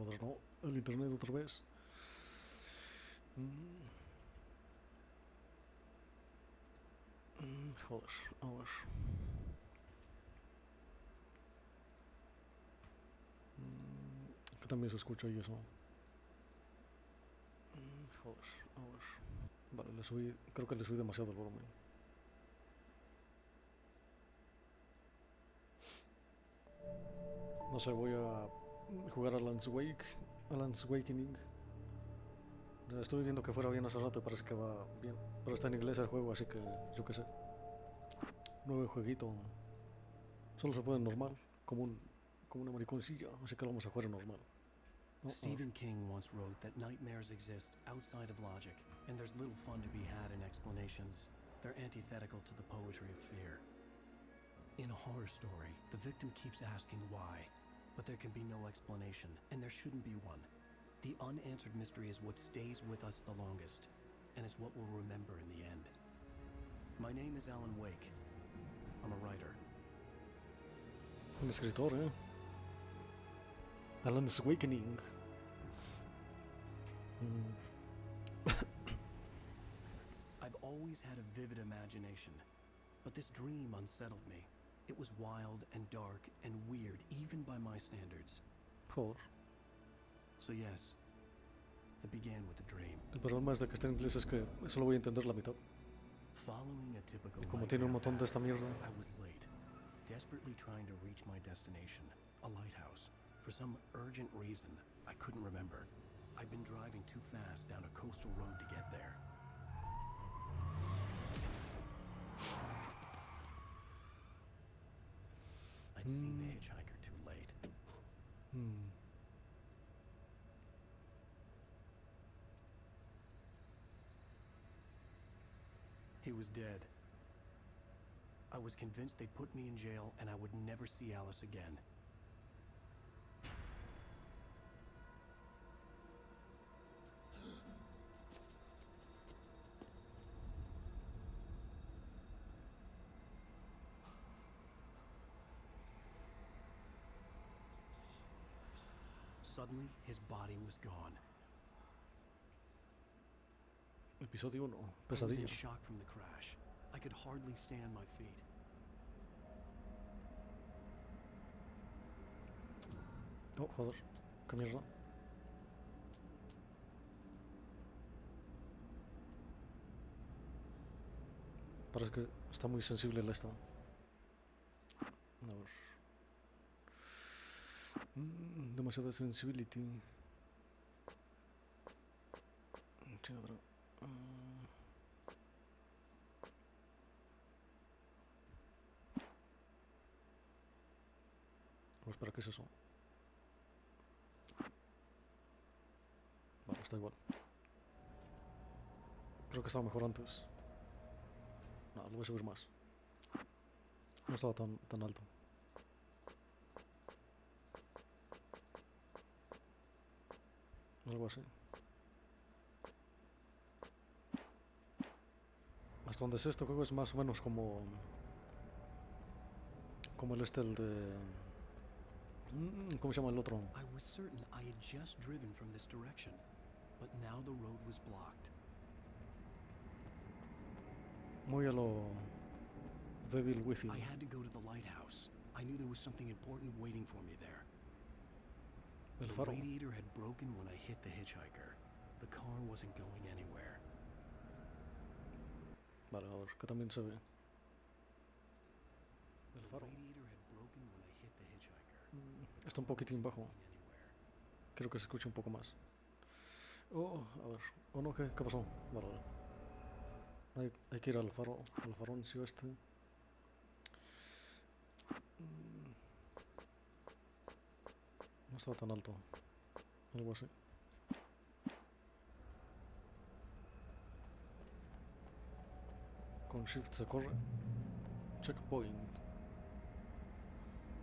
Joder, no. El internet otra vez. Joder, a ver. Que también se escucha y eso. Joder, a ver. Vale, le subí. Creo que le subí demasiado el volumen. No sé, voy a jugar a Alan's Awakening. Estuve viendo que fuera bien hace rato y parece que va bien. Pero está en inglés el juego, así que yo qué sé. Nuevo jueguito. Solo se puede en normal, como una mariconcilla, así que lo vamos a jugar en normal. No, Stephen King once wrote that nightmares exist outside of logic, and there's little fun to be had in explanations. They're antithetical to the poetry of fear. In a horror story, the victim keeps asking why, but there can be no explanation, and there shouldn't be one. The unanswered mystery is what stays with us the longest, and is what we'll remember in the end. My name is Alan Wake. I'm a writer. un escritor, Alan's Awakening. I've always had a vivid imagination, but this dream unsettled me. It was wild and dark and weird, even by my standards. Joder. So yes, it began with a dream. El problema es de que está en inglés es que solo voy a entender la mitad. Following a typical Y como tiene un montón de esta mierda. I was late, desperately trying to reach my destination, a lighthouse. For some urgent reason, I couldn't remember. I'd been driving too fast down a coastal road to get there. I'd seen the hitchhiker too late. He was dead. I was convinced they'd put me in jail and I would never see Alice again. Suddenly, his body was gone. Episodio 1, I was in pesadilla. shock from the crash. I could hardly stand my feet. Oh, joder, qué mierda. Parece que está muy sensible el esta. A ver. Demasiada sensibility. ¿Qué otra? Espera, ¿qué es eso? Vale, está igual. Creo que estaba mejor antes. No, lo voy a subir más. No estaba tan alto. Algo así. Hasta donde sé, este juego es más o menos como el el de... ¿Cómo se llama el otro? I was certain I had just driven from this direction, but now the road was blocked. Muy a lo... Devil Within. I had to go to the lighthouse. I knew there was something important waiting for me there. El The faro. radiator had broken when I hit the hitchhiker. The car wasn't going anywhere. Vale, a ver, que también se ve. El The faro. radiator had broken when I hit the hitchhiker. The Está un car poquitín wasn't bajo. going anywhere. Creo que se escucha un poco más. Oh, a ver. Oh, no, ¿qué pasó? Vale, vale. Hay que ir al faro, al faroncio este. No estaba tan alto. Algo así. Con shift se corre. Checkpoint.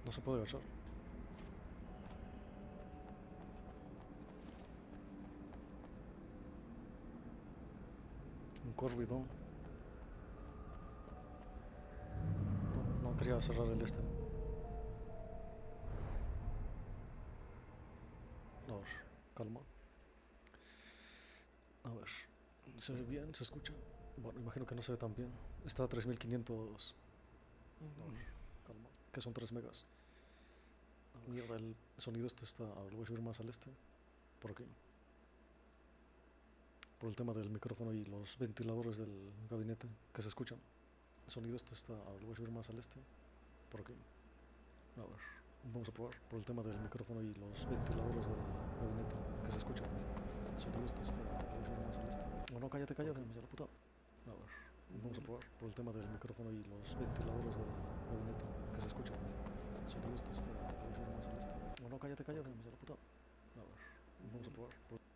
No se puede agachar. Un córvido. No quería cerrar el este. No, calma. A ver, ¿se ve bien? ¿Se escucha? Bueno, imagino que no se ve tan bien. Está a 3500. A ver, calma. Que son 3 megas. Mierda, el sonido este está. A ver, lo voy a subir más al este. Por aquí. Por el tema del micrófono y los ventiladores del gabinete que se escuchan. El sonido este está. A ver, lo voy a subir más al este. Por aquí. A ver, vamos a probar. Por el tema del micrófono y los ventiladores del gabinete que se escuchan. El sonido este está. A ver, lo voy a subir más al este. Bueno, cállate, cállate, me la puta. A ver, vamos a probar. Por el tema del micrófono y los ventiladores del gabinete que se escuchan. El sonido este está. A ver, lo voy a subir más al este. Bueno, cállate, cállate, me la puta. A ver, vamos a probar.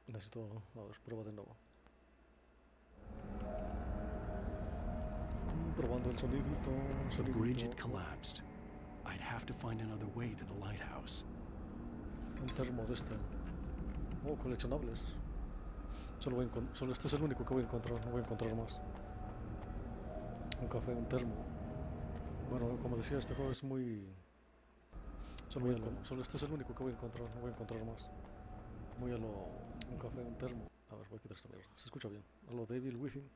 Necesito. A ver, prueba de nuevo. Probando el sonidito. The bridge had collapsed. I'd have to find another way to the lighthouse. Un termo de este. Oh, coleccionables. Solo este es el único que voy a encontrar, no voy a encontrar más. Un café, un termo. Bueno, como decía, este juego es muy... Solo este es el único que voy a encontrar, no voy a encontrar más. Muy a lo... Un café, un termo. A ver, voy a quitar esta mierda. Se escucha bien. A lo Devil Within.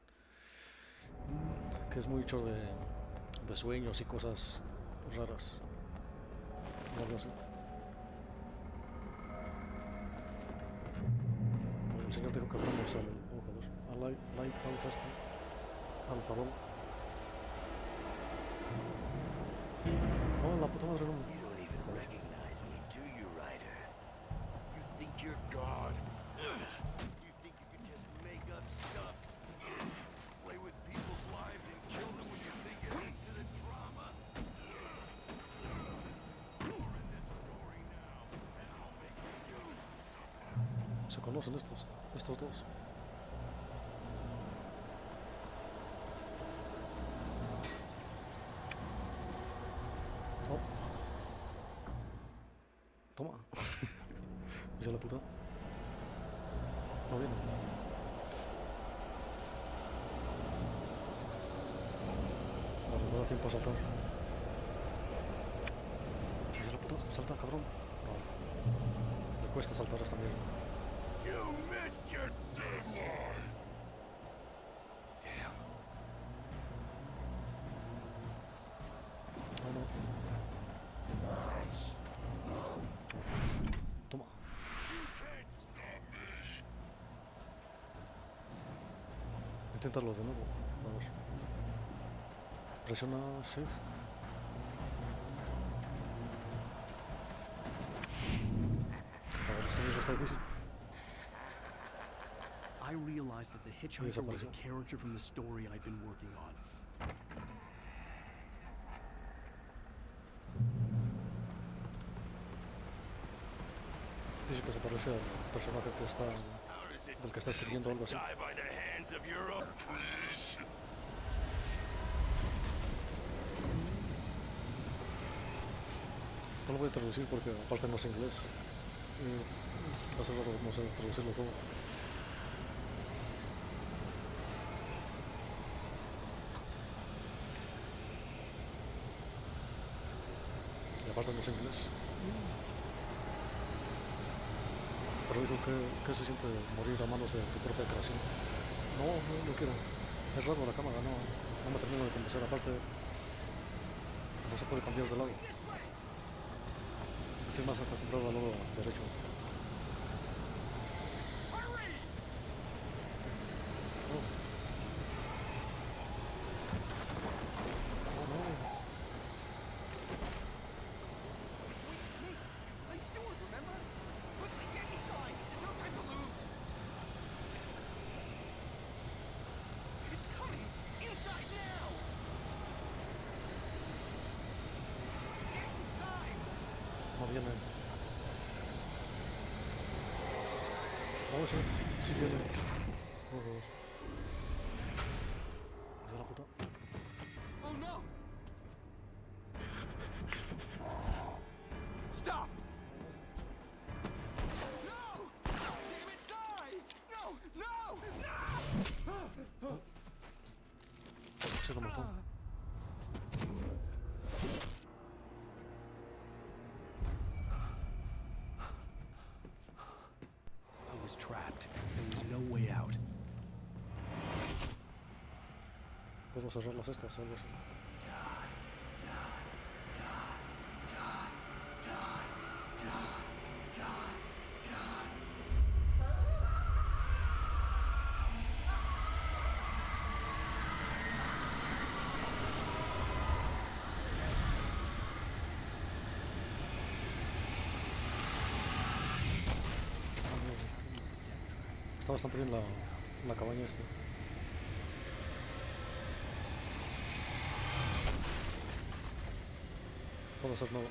Que es muy hecho de sueños y cosas raras. O algo así. Bueno, el señor dijo que vamos al lighthouse este. Al farol. Oh, la puta madre no. You don't even recognize me, do you, Ryder? You think you're God? You think you can just make up stuff? Play with people's lives and kill them when you think it adds to the drama? You're in this story now, and I'll make you suffer. Se conocen estos dos. Oh. Toma. Ya la puta. No viene. Vale, no da tiempo a saltar. Ya la puta. Salta, cabrón. Vale. Me cuesta saltar esta mierda. You missed your deadline! Damn. Oh, no. Toma. You can't stop me! Inténtalo de nuevo. A ver. Presiona Shift. A ver, esta mierda está difícil. I realized that the hitchhiker was a character from the story I'd been working on. Dice que se parece al personaje que está... del que está escribiendo algo así. Die by the hands of your own... Please. No lo voy a traducir porque aparte no es inglés. Va a ser raro, no sé, traducirlo todo. Y aparte no es inglés. Pero digo que se siente morir a manos de tu propia creación. No, no quiero. Es raro la cámara, no me termino de convencer. Aparte, no se puede cambiar de lado. Estoy más acostumbrado al lado derecho. Oh. Oh no. Hey, Stewart, remember? Quickly, get inside! There's no time to lose! It's coming! Inside now! Get inside! No viene. Oh, sí, sí viene. Oh, Dios. Ya la puta. Oh no! Stop! No! Damn it, die! No! No! No! Se lo mató. puedo cerrar las estas o algo así. Está bastante bien la cabaña esta. Puedo hacer nada.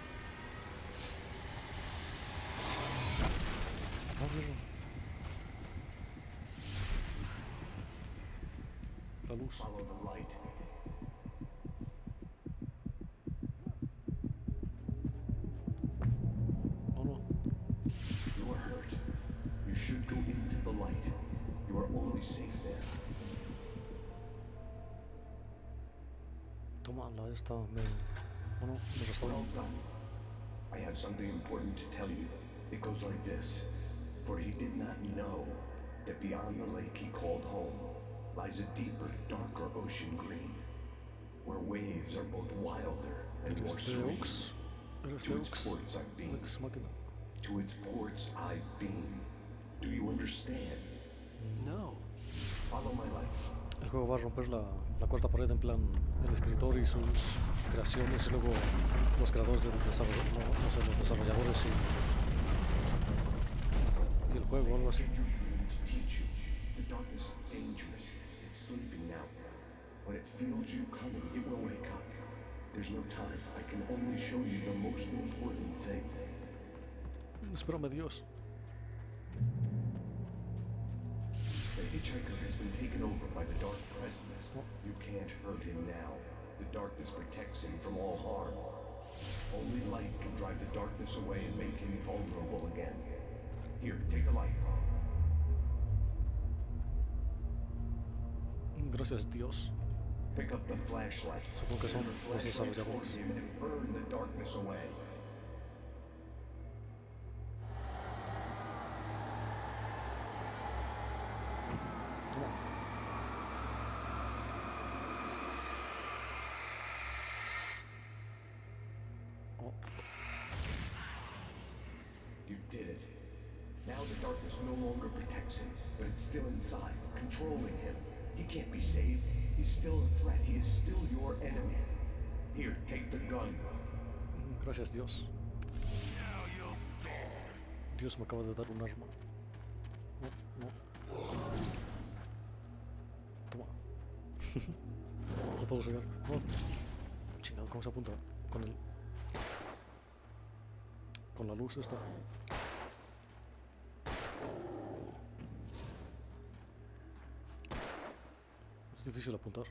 Ah, mierda. La luz. Follow the light. Oh no. You are hurt. You should go into the light. You are only safe there. Toma la esta. Oh no, me restauró. Well done. I have something important to tell you. It goes like this. For he did not know that beyond the lake he called home lies a deeper, darker ocean green, where waves are both wilder and more Eres serene. Deux. Eres To its Deux. ports I've been. Ex máquina. To its ports I've been. Do you understand? No. Follow my light. El juego va a romper la cuarta pared en plan el escritor y sus creaciones y luego los creadores del desarrollo, no sé, los desarrolladores y el juego o algo así. Your dream to teach you. The darkness is dangerous. It's sleeping now. When it feels you coming, it will wake up. There's no time. I can only show you the most important thing. Espérame Dios. The hitchhiker has been taken over by the dark presence. Oh. You can't hurt him now. The darkness protects him from all harm. Only light can drive the darkness away and make him vulnerable again. Here, take the light. Gracias Dios. Pick up the flashlight. Supongo que son Send the los flashlight toward desarrolladores. him and burn the darkness away. Toma. Oh, You did it. Now the darkness no longer protects him, but it's still inside, controlling him. He can't be saved. He's still a threat. He is still your enemy. Here, take the gun. gracias Dios. Now you'll die. Dios me acaba de dar un arma. No, no. Toma. No puedo llegar. No. Chingado, ¿cómo se apunta? Con la luz esta. Es difícil apuntar.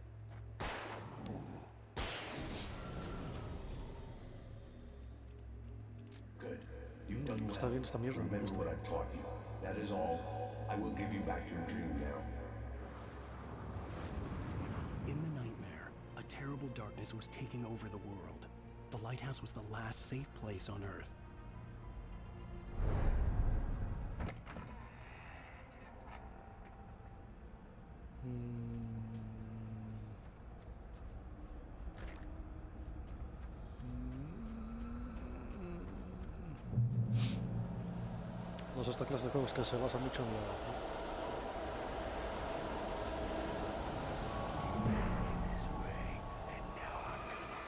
Good. You've done well. Está bien esta mierda, me Remember gusta. what I've taught you. That is all. I will give you back your dream now. In the nightmare, a terrible darkness was taking over the world. The lighthouse was the last safe place on Earth. No sé, esta clase de juegos que se basa mucho en la... This way, and now I'm gonna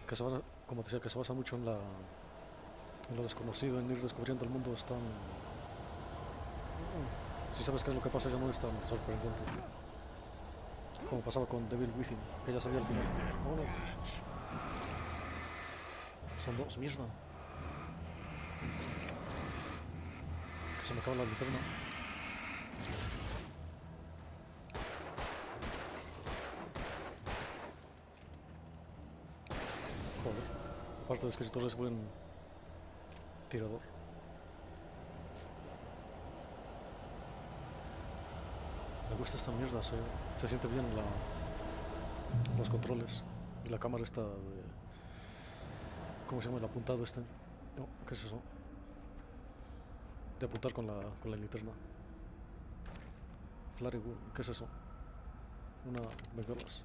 que se basa, como te decía, que se basa mucho en lo desconocido, en ir descubriendo el mundo, es tan... Si sabes qué es lo que pasa ya no es tan sorprendente. Como pasaba con Devil Within, que ya sabía al final. Oh, no. Son dos, mierda. Que se me acaba la linterna. Joder. Aparte de escritor es buen tirador. Me gusta esta mierda, se siente bien los controles y la cámara está ¿Cómo se llama el apuntado este? No, ¿qué es eso? De apuntar con la linterna. Flare gun, ¿qué es eso? Una bengalas.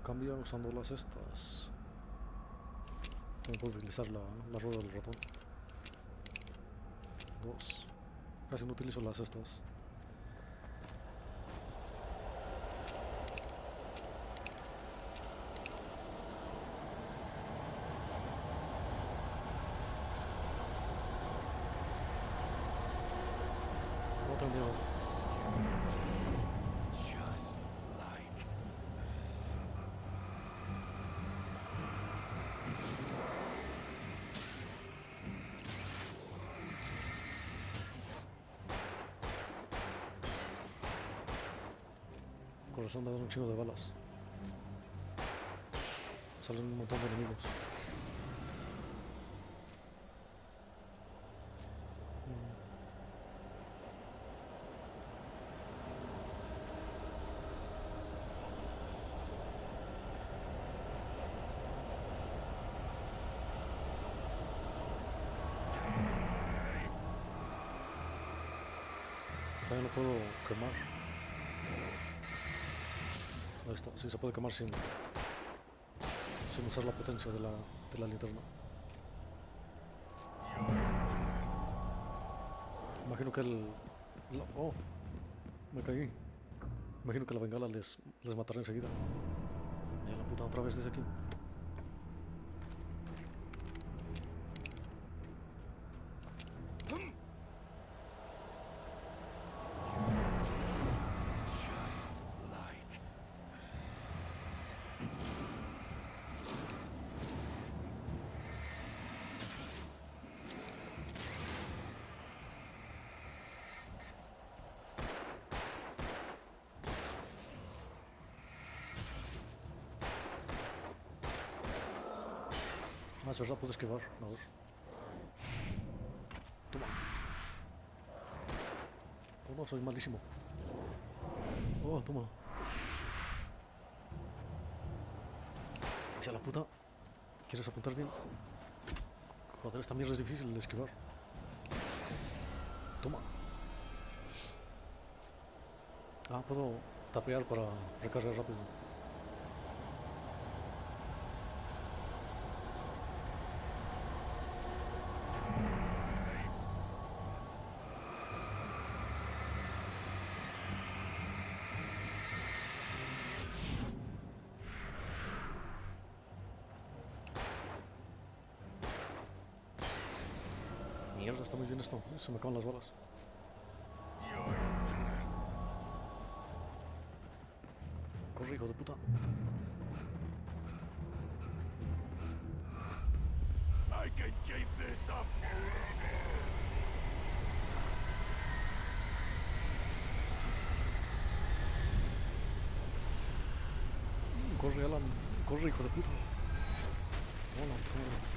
Cambia usando las estas. No puedo utilizar la rueda del ratón. 2. Casi no utilizo las estas. No tengo miedo. Just like. Corazón de dar un chingo de balas. Salen un montón de enemigos. También lo puedo quemar. Ahí está, sí se puede quemar sin usar la potencia de la linterna. Imagino que oh, me caí. Imagino que la bengala les matará enseguida. Ya la puta otra vez desde aquí. Just like. Más verdad, puedo esquivar. A ver. Toma. Oh no, soy malísimo. Oh, toma. Ya la puta. ¿Quieres apuntar bien? Joder, esta mierda es difícil de esquivar. Toma. Ah, puedo tapear para recargar rápido. Mierda, está muy bien esto. Se me acaban las balas. Corre, hijo de puta. I can keep this up forever. Corre, Alan. Corre, hijo de puta. Hola, corre.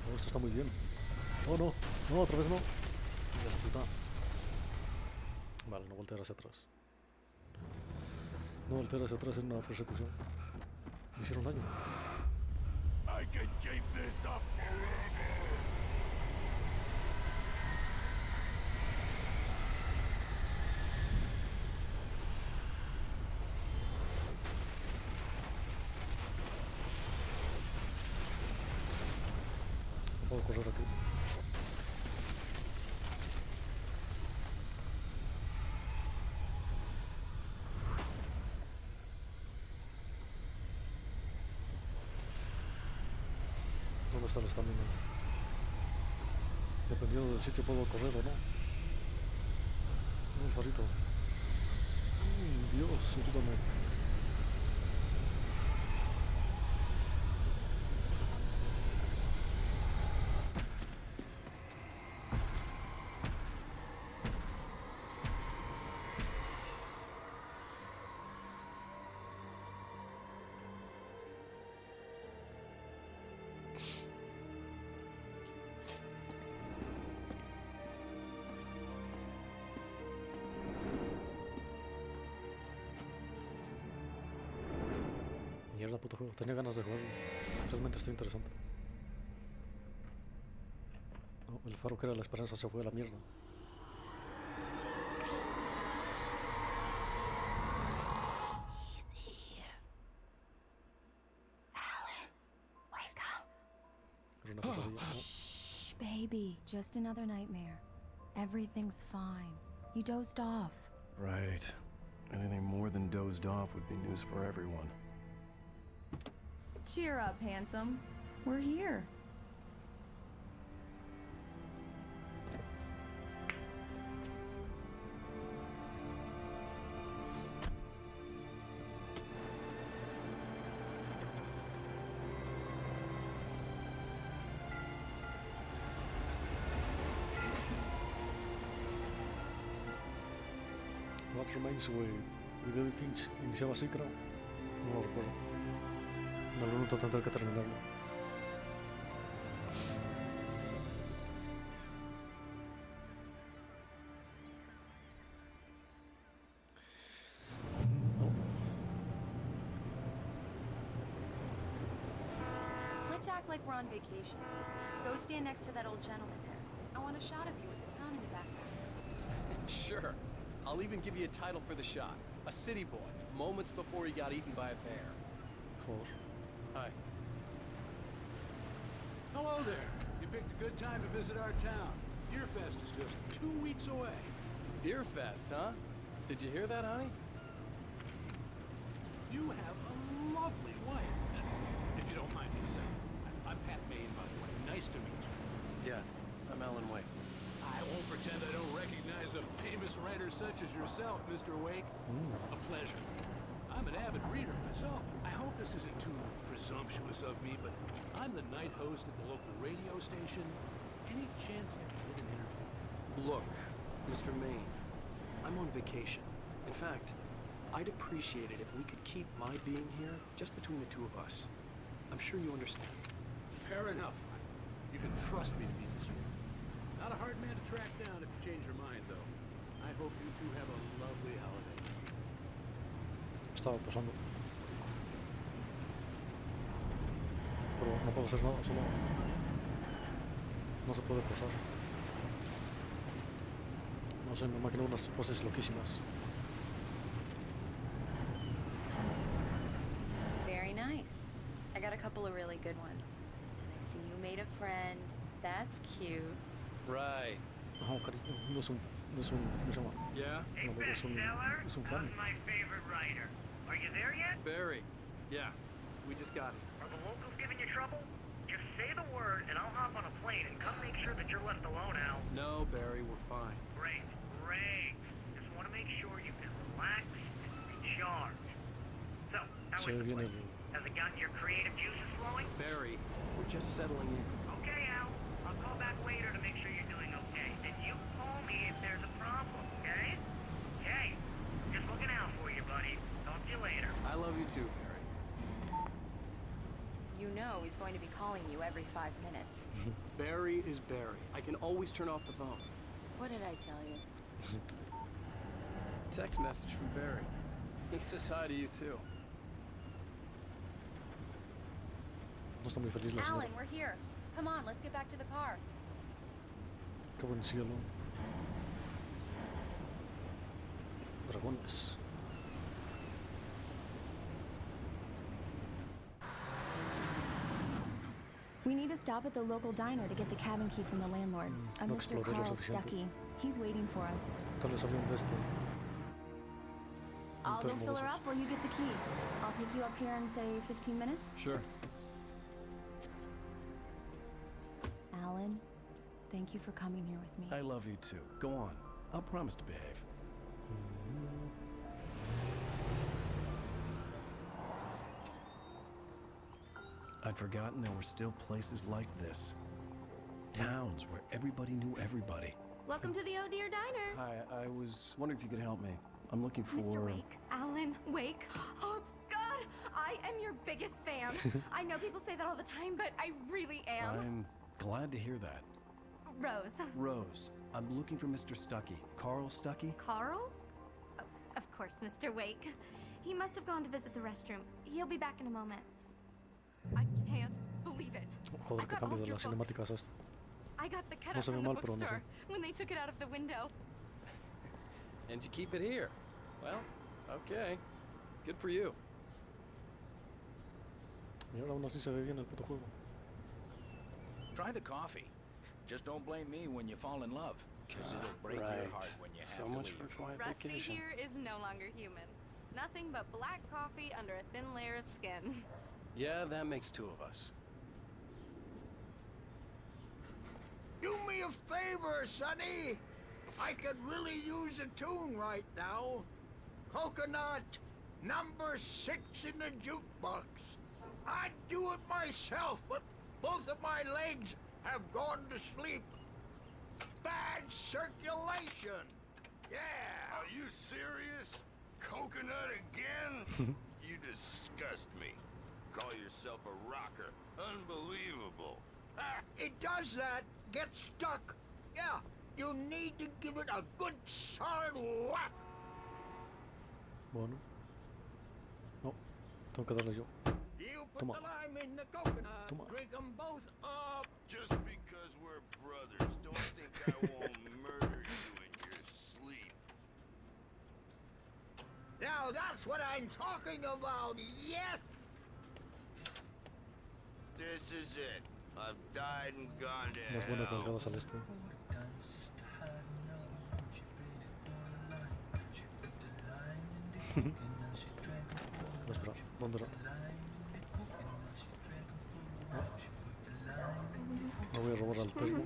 Oh, esto está muy bien. Oh, no. No, otra vez no. Hijo de puta. Vale, no voltear hacia atrás. No voltear hacia atrás en una persecución. Me hicieron daño. I can keep this up forever. No puedo correr aquí. ¿Dónde está la estamina? Dependiendo del sitio puedo correr o no. El farito. Dios, ayúdame. era puto juego. Tenía ganas de jugarlo. Realmente está interesante. Oh, el faro que era la esperanza se fue a la mierda. He's here. Alan, wake up. Era una pesadilla. Oh, Shh, baby. Just another nightmare. Everything's fine. You dozed off. Right. Anything more than dozed off would be news for everyone. Cheer up, handsome. We're here. What Remains, güey. Y David Finch iniciaba así, creo. No lo recuerdo. En algún momento tendré que terminarlo. Let's act like we're on vacation. Go stand next to that old gentleman there. I want a shot of you with the town in the background. Sure. I'll even give you a title for the shot. A city boy, moments before he got eaten by a bear. Joder. Hi. Hello there. You picked a good time to visit our town. Deerfest is just 2 weeks away. Deerfest, huh? Did you hear that, honey? You have a lovely wife. If you don't mind me saying. I'm Pat Maine, by the way. Nice to meet you. Yeah, I'm Alan Wake. I won't pretend I don't recognize a famous writer such as yourself, Mr. Wake. A pleasure. I'm an avid reader myself. I hope this isn't too presumptuous of me, but I'm the night host at the local radio station. Any chance I can get an interview? Look, Mr. Maine, I'm on vacation. In fact, I'd appreciate it if we could keep my being here just between the two of us. I'm sure you understand. Fair enough. You can trust me to be discreet. Not a hard man to track down if you change your mind, though. I hope you two have a lovely holiday. Estaba posando. Pero no puedo hacer nada, solo... No se puede posar. No sé, me imagino unas poses loquísimas. Very nice. I got a couple of really good ones. And I see you made a friend. That's cute. Right. Ajá, cariño, no es un... ¿cómo se llama? Yeah? No, es un fan. My favorite writer. Are you there yet? Barry. Yeah. We just got it. Are the locals giving you trouble? Just say the word and I'll hop on a plane and come make sure that you're left alone, Al. No, Barry, we're fine. Great, great. Just want to make sure you can relax and recharge. So, how Se is the viene place? el... Has it gotten your creative juices flowing? Barry, we're just settling in. Okay, Al. I'll call back later to make sure you're doing okay. And you call me if there's a problem, okay? Okay. Just looking out for you, buddy. Talk to you later. I love you too, Barry. You know he's going to be calling you every 5 minutes. Barry is Barry. I can always turn off the phone. What did I tell you? Text message from Barry. He says hi to you too. No está muy feliz la señora. Alan, we're here. Come on, let's get back to the car. Qué buen cielo. Dragones. We need to stop at the local diner to get the cabin key from the landlord. A no Mr. exploré lo Carl suficiente. Stuckey. He's waiting for us. Tal vez habían de este... I'll go termo de fill her esos. up while you get the key. I'll pick you up here in, say, 15 minutes. Sure. Alan, thank you for coming here with me. I love you too. Go on. I'll promise to behave. I'd forgotten there were still places like this. Towns where everybody knew everybody. Welcome to the Oh Dear Diner. Hi, I was wondering if you could help me. I'm looking for... Mr. Wake. Alan Wake. Oh, God. I am your biggest fan. I know people say that all the time, but I really am. I'm glad to hear that. Rose. Rose, I'm looking for Mr. Stuckey. Carl Stuckey? Carl? Oh, of course, Mr. Wake. He must have gone to visit the restroom. He'll be back in a moment. I can't believe it. Joder, que cambio de las cinemáticas a esto. I got the cut No up se ve from the mal, pero no sé. bookstore when they took it out of the window. And you keep it here. Well, okay. Good for you. Y ahora aún así se ve bien el puto juego. Try the coffee. Just don't blame me when you fall in love, because it'll break your heart when you have So to much leave. for quiet Rusty vacation. here is no longer human. Nothing but black coffee under a thin layer of skin. Yeah, that makes two of us. Do me a favor, Sonny. I could really use a tune right now. Coconut, number 6 in the jukebox. I'd do it myself, but both of my legs have gone to sleep. Bad circulation. Yeah. Are you serious? Coconut again? You disgust me. Call yourself a rocker. Unbelievable. It does that. Get stuck. Yeah, you need to give it a good solid whack. Bueno. No, tengo que darle yo. You put Toma. the lime in the coconut. Toma. Drink them both up. Just because we're brothers, don't think I won't murder you in your sleep. Now that's what I'm talking about. Yes. This is it. I've died and gone to Unas buenas hell. nalgadas al este. No, espera, ¿dónde era? No voy a robar al termo.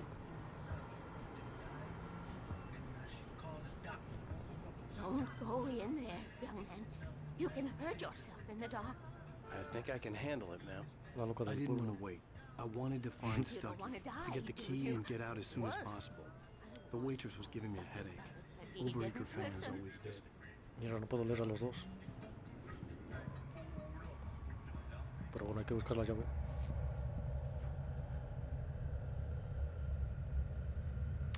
Don't go in there, young man. You can hurt yourself in the dark. I think I can handle it now. La loca I del didn't pueblo. want to wait. I wanted to find You Stucky, don't wanna die, to get the do key you? and get out as soon as Worse. possible. The waitress was giving me a headache. He Overacre didn't fans listen. always did. Y ahora no puedo leer a los dos. Pero bueno, hay que buscar la llave.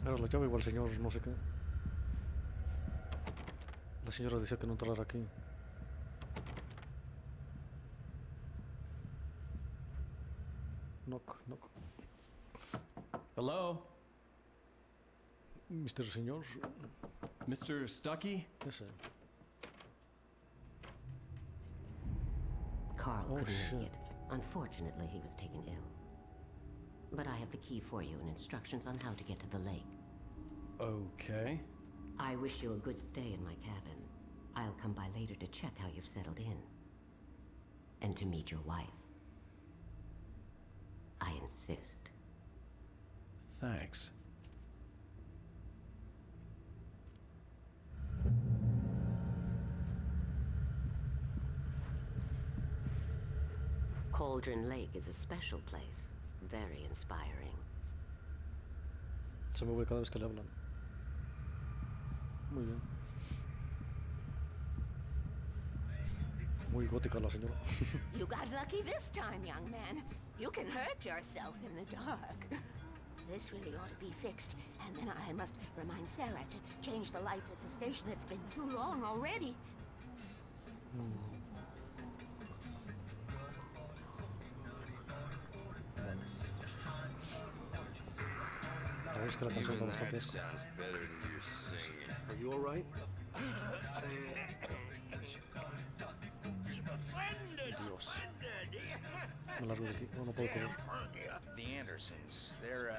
Era la llave igual, señor, no sé qué. La señora decía que no entrara aquí. Knock, knock. Hello? Mr. Señor, Mr. Stucky? ese. Carl Oh, couldn't shit. make it. Unfortunately, he was taken ill. But I have the key for you and instructions on how to get to the lake. Okay. I wish you a good stay in my cabin. I'll come by later to check how you've settled in. And to meet your wife. I insist. Thanks. Cauldron Lake is a special place. Very inspiring. Se me mueve cada vez que le hablan. Muy bien. Muy gótica la señora. You got lucky this time, young man. You can hurt yourself in the dark. This really ought to be fixed. And then I must remind Sarah to change the lights at the station. It's been too long already. La verdad es que la canción da Even bastante that asco. sounds better than your singing. Are you alright? Dios. Me largo de aquí. No, no puedo correr. The Andersons, they're,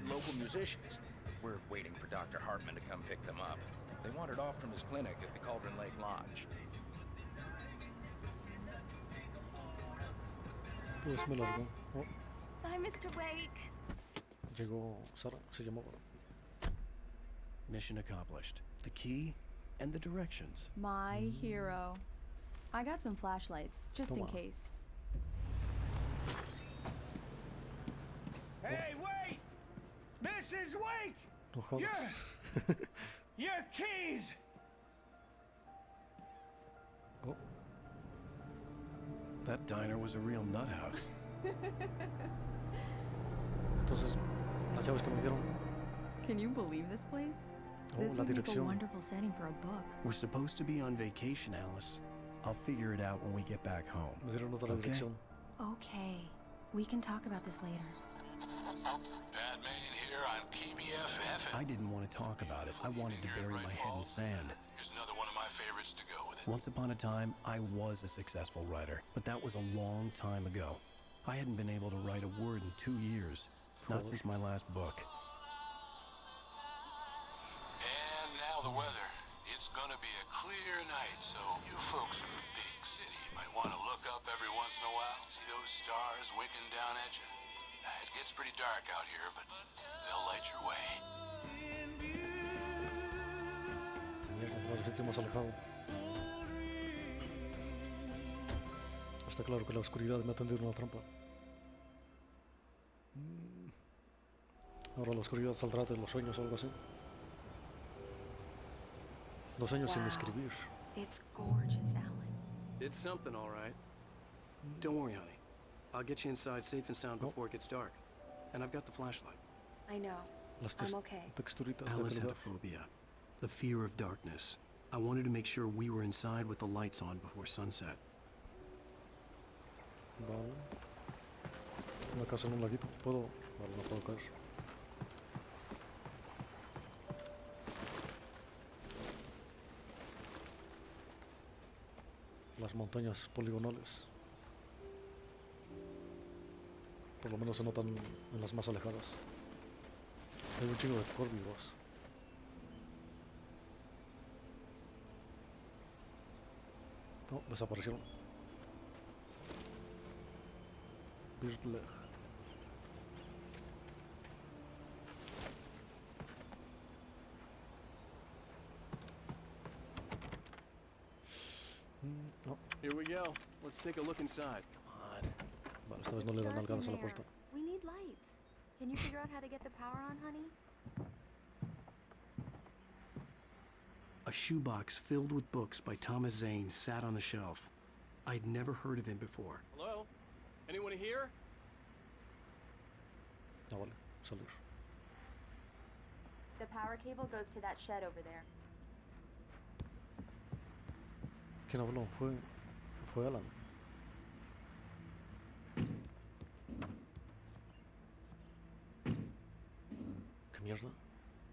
local musicians. We're waiting for Dr. Hartman to come pick them up. They wandered off from his clinic at the Cauldron Lake Lodge. Pues me largo. Oh, Bye, Mr. Wake. llegó Sara, se llamaba. Mission accomplished. The key and the directions. My hero. I got some flashlights, just in Toma. case. Hey, wait! Mrs. Wake! No jodas. Your keys! Oh, That diner was a real nut house. entonces, las llaves que me dieron. Can you believe this place? Oh, This la would make a dirección. wonderful setting for a book. We're supposed to be on vacation, Alice. I'll figure it out when we get back home. Me dieron otra dirección. Okay. We can talk about this later. Batman here on KBFF. I didn't want to talk about it. I wanted to bury my head in sand. Here's another one of my favorites to go with it. Once upon a time, I was a successful writer, but that was a long time ago. I hadn't been able to write a word in 2 years, not since my last book. And now the weather. It's gonna be a clear night, so you folks in the big city might want to look up every once in a while, see those stars winking down at you. It gets pretty dark out here, but they'll light your way. Mierda, no, el sitio más alejado. Está claro que la oscuridad me ha tendido una trampa. Ahora la oscuridad saldrá de los sueños o algo así. 2 años sin escribir. It's gorgeous, Alan. It's something, all right. Don't worry, honey. I'll get you inside safe and sound before it gets dark. And I've got the flashlight. I know. I'm okay. Texturitas de Alice had calidad. a phobia. The fear of darkness. I wanted to make sure we were inside with the lights on before sunset. Vale. Una casa en un laguito. ¿Puedo? Vale, no puedo caer. Las montañas poligonales. Por lo menos se notan en las más alejadas. Hay un chingo de córvidos. No, desaparecieron. Birdleg. No. Here we go. Let's take a look inside. Come on. Vale, esta vez no le dan nalgadas a la puerta. We need lights. Can you figure out how to get the power on, honey? A shoebox filled with books by Thomas Zane sat on the shelf. I'd never heard of him before. Hello? Anyone here? Ah, vale, salir. The power cable goes to that shed over there. ¿Quién habló? Fue Alan. ¿Qué mierda?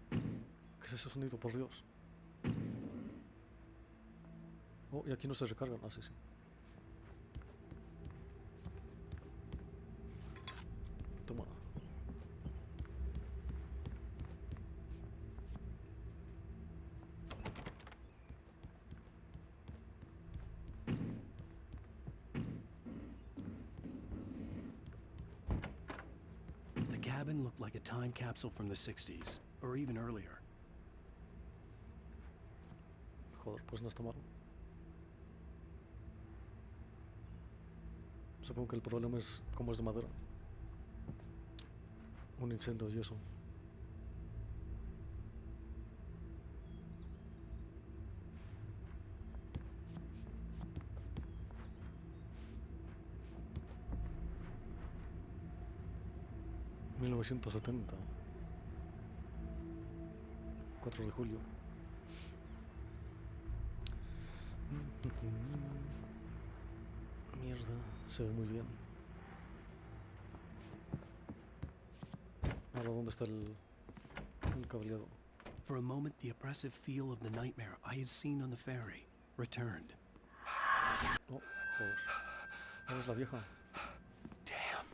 ¿Qué es ese sonido, por Dios? Oh, y aquí no se recargan. Ah, sí, sí. Toma. The cabin looked like a time capsule from the 60s, or even earlier. Joder, pues no está mal. Supongo que el problema es como es de madera. Un incendio y eso. ...1970... 4 de julio... Mierda, se ve muy bien. Ahora, ¿dónde está el cableado? For a moment, the oppressive feel of the nightmare I had seen on the ferry returned. Oh, joder. ¿Dónde es la vieja? Damn.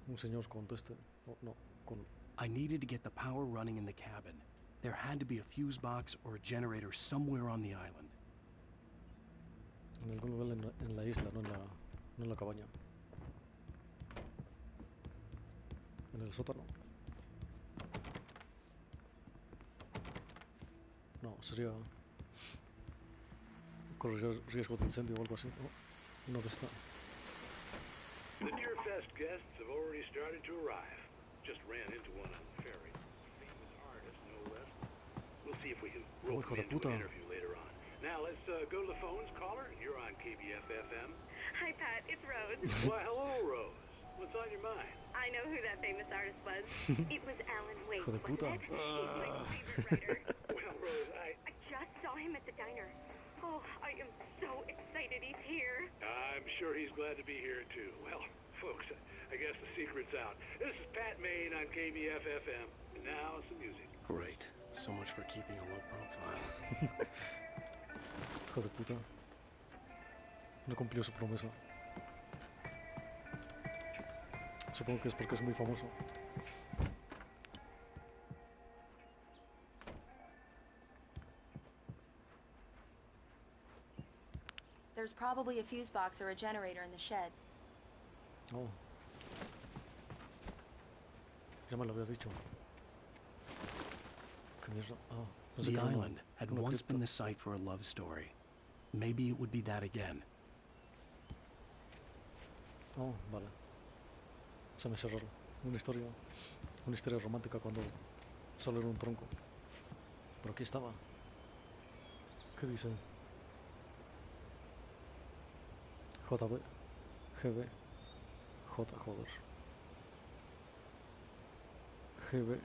Un señor conteste. Oh, no, con... I needed to get the power running in the cabin. There had to be a fuse box or a generator somewhere on the island. En algún lugar en la isla, no en la cabaña. En el sótano. No, sería... correr riesgo de incendio o algo así. Oh, ¿y dónde está? The Deer Fest guests have already started to arrive. Just ran into one on the ferry. Famous artist, no less. We'll see if we can rope him into an interview later on. Now let's go to the phones. Caller, you're on KBFFM. Hi, Pat. It's Rose. Why, hello, Rose. What's on your mind? I know who that famous artist was. It was Alan Wake, Hijo de wasn't puta. it? He's my favorite writer. Well, Rose, I just saw him at the excited he's here. I'm sure he's glad to be here, too. Well, folks, I guess the secret's out. This is Pat Main on KBF-FM. And now, some music. Great. So much for keeping a low profile. Hijo de puta. No cumplió su promesa. Supongo que es porque es muy famoso. There's probably a fuse box or a generator in the shed. Oh. Ya me lo había dicho. ¿Qué mierda? Ah, pensé The que era island had una once cripta. been the site for a love story. Maybe it would be that again. Oh, vale. Se me hace raro. Una historia romántica cuando solo era un tronco. Pero aquí estaba. ¿Qué dice? JB, GB, J, joder. GB.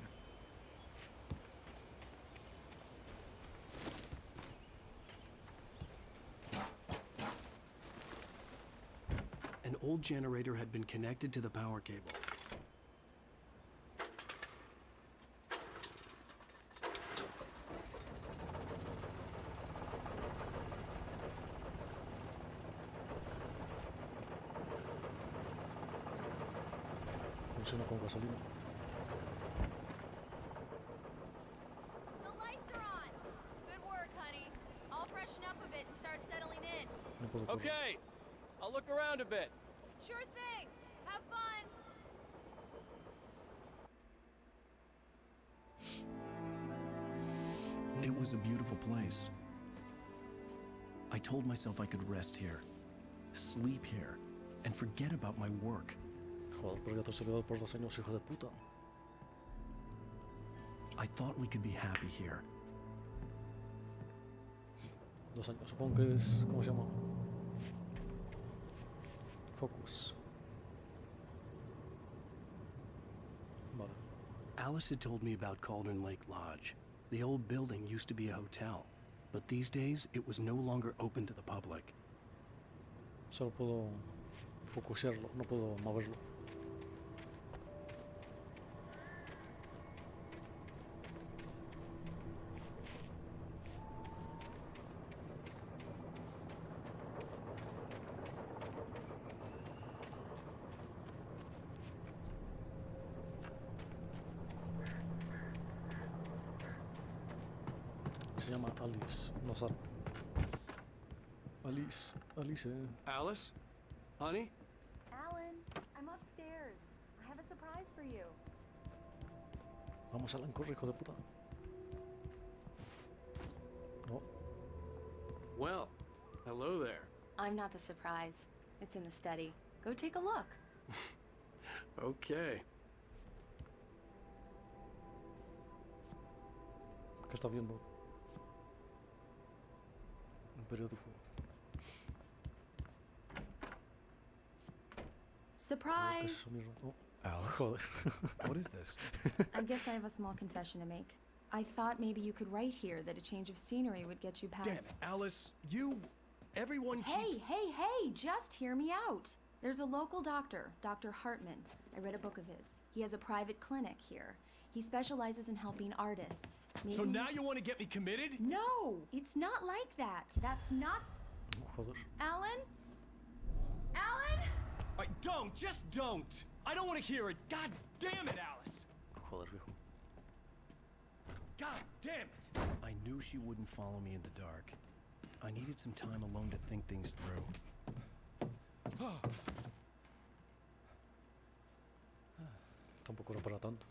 An old generator had been connected to the power cable. Funciona con gasolina. The lights are on. Good work, honey. I'll freshen up a bit and start settling in. No puedo correr. Okay, I'll look around a bit. Sure thing. Have fun. It was a beautiful place. I told myself I could rest here, sleep here, and forget about my work. Joder, pero ya te has olvidado por 2 años, hijo de puta. I thought we could be happy here. 2 años, supongo que es... ¿Cómo se llama? Focus. Vale. Alice had told me about Cauldron Lake Lodge. The old building used to be a hotel, but these days it was no longer open to the public. Solo puedo focusearlo, no puedo moverlo. Se llama Alice, no Sara. Alice, Alice. Alice? Honey? Alan, I'm upstairs. I have a surprise for you. Vamos, Alan, corre, hijo de puta. No. Well, hello there. I'm not the surprise. It's in the study. Go take a look. Okay. ¿Qué está viendo? Un periódico. ¿Qué es Surprise! esa mierda? Oh, Alice? joder. What is this? I guess I have a small confession to make. I thought maybe you could write here that a change of scenery would get you past... Damn it, Alice, everyone Hey, keeps... hey, just hear me out. There's a local doctor, Dr. Hartman. I read a book of his. He has a private clinic here. He specializes in helping artists. So now you want to get me committed? No, it's not like that. That's not... Oh, joder. Alan? Alan? All right, don't, just don't. I don't want to hear it. God damn it, Alice. Joder, viejo. God damn it. I knew she wouldn't follow me in the dark. I needed some time alone to think things through. Tampoco era para tanto.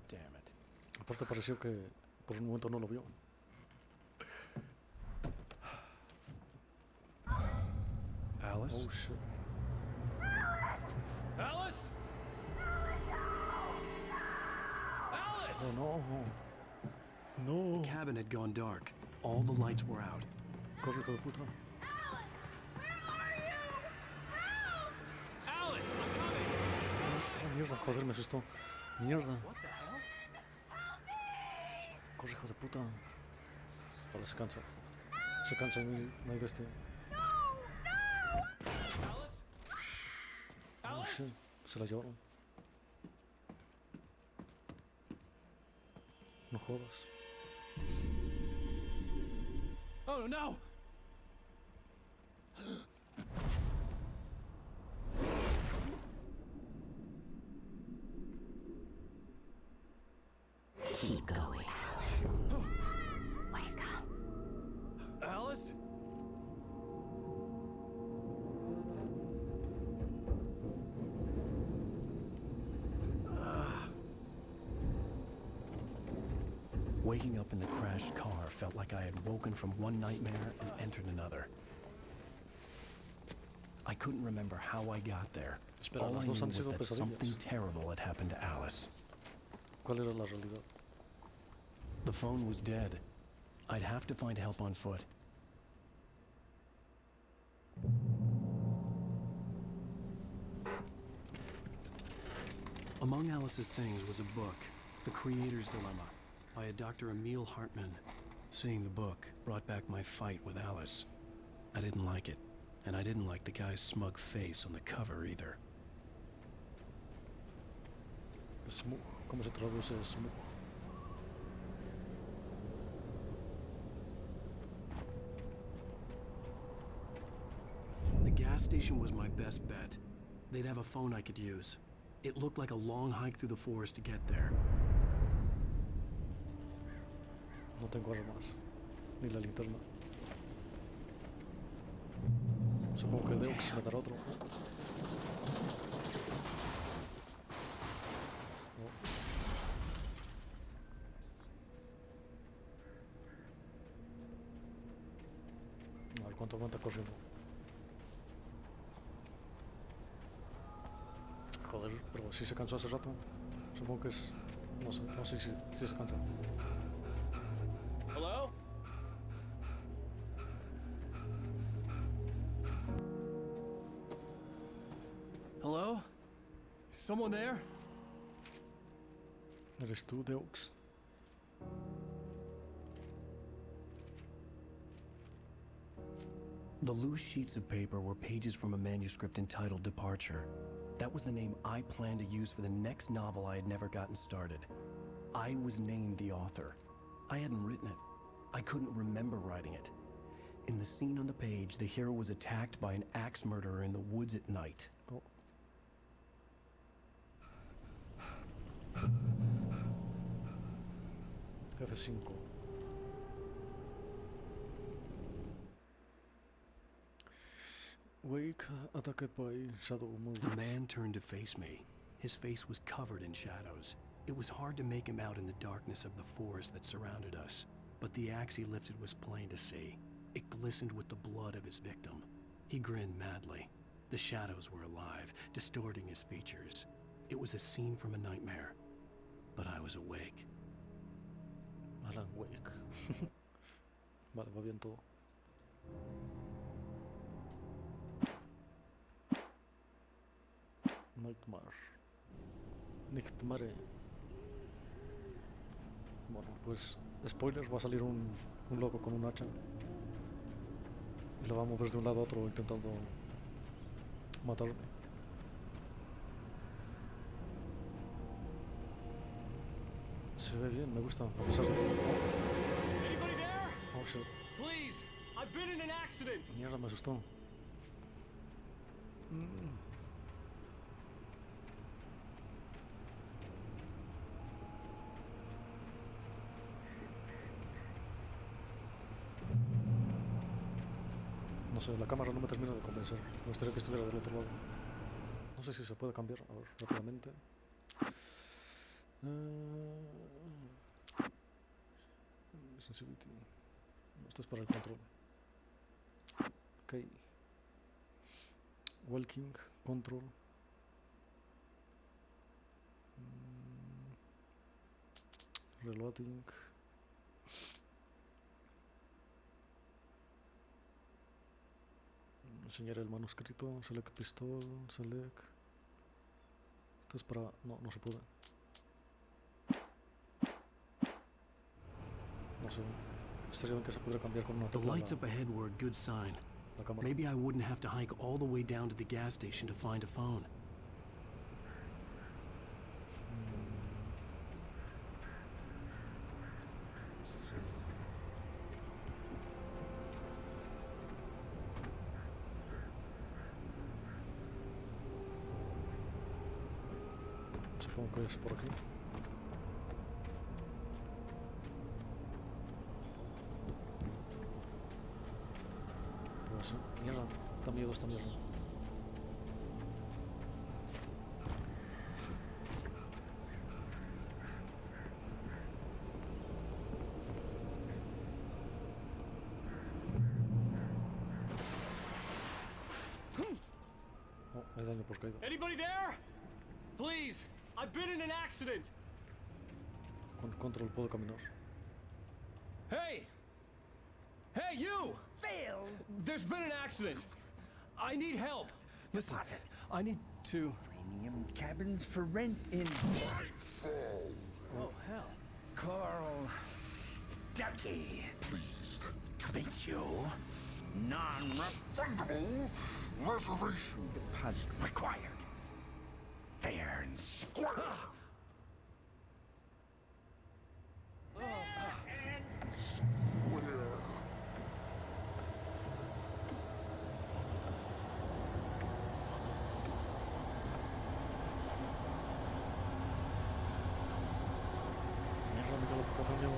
Damn it. Aparte pareció que por un momento no lo vio. Alice? Oh shit. Alice? Alice! Oh no. No. The cabin had gone dark. All the lights were out. Corre, hijo de puta. Alice, I'm coming! Oh, mierda, joder, me asustó. Mierda. What the hell? Corre, hijo de puta. Vale, se cansa. Se cansa y no hay de este. Alice? Oh Alice? shit. Se la llevaron. No jodas. Oh no! Keep going. Wake up. Alice? Waking up in the crashed car felt like I had woken from one nightmare and entered another. I couldn't remember how I got there. Espera, All las I dos knew han was sido that pesadillas. something terrible had happened to Alice. ¿Cuál era la realidad? The phone was dead. I'd have to find help on foot. Among Alice's things was a book, The Creator's Dilemma, by a Dr. Emil Hartman. Seeing the book brought back my fight with Alice. I didn't like it, and I didn't like the guy's smug face on the cover either. Smug. ¿Cómo se traduce smug? The gas station was my best bet. They'd have a phone I could use. It looked like a long hike through the forest to get there. No tengo armas. Ni la linterna. Supongo que Deux matará otro. A ver cuánto aguanta corriendo. Joder, pero si se cansó hace rato. Supongo que es... No sé, no sé si se cansa. Hello? Hello? Is someone there? ¿Eres tú, Deux? The loose sheets of paper were pages from a manuscript entitled Departure. That was the name I planned to use for the next novel I had never gotten started. I was named the author. I hadn't written it. I couldn't remember writing it. In the scene on the page, the hero was attacked by an axe murderer in the woods at night. Oh. F5. Wake, attacked by shadow move. The man turned to face me. His face was covered in shadows. It was hard to make him out in the darkness of the forest that surrounded us, but the axe he lifted was plain to see. It glistened with the blood of his victim. He grinned madly. The shadows were alive, distorting his features. It was a scene from a nightmare, but I was awake. Alan Wake. Vale, va bien todo. Nightmare. Bueno, pues spoiler, va a salir un loco con un hacha y lo va a mover de un lado a otro intentando matarme. Se ve bien, me gusta, a pesar de que... Anybody there? Oh shit. Please, I've been in an accident. Mierda, me asustó. No sé, la cámara no me termina de convencer. Me gustaría que estuviera del otro lado. No sé si se puede cambiar. A ver, rápidamente. Sensitivity. No, esto es para el control. Ok. Walking, control. Reloading. Enseñar el manuscrito. Select pistol. Select. Esto es para... No, no se puede. eso. Estaría bien que se pudiera cambiar con una The tecla lights up ahead were a good sign. la cámara. Maybe I wouldn't have to hike all the way down to the gas station to find a phone. Supongo que es por aquí. Pues mierda, da miedo esta mierda. Oh, hay daño por caída. Anybody there? Please, I've been in an accident. Con control puedo caminar. Hey! Hey, you! Phil! There's been an accident. I need help. Listen, I need to... Premium cabins for rent in Oh, hell. Carl Stuckey. Pleased to meet you. Non-refundable reservation deposit required. Fair and square. And square. Mierda, mira lo que está dañado.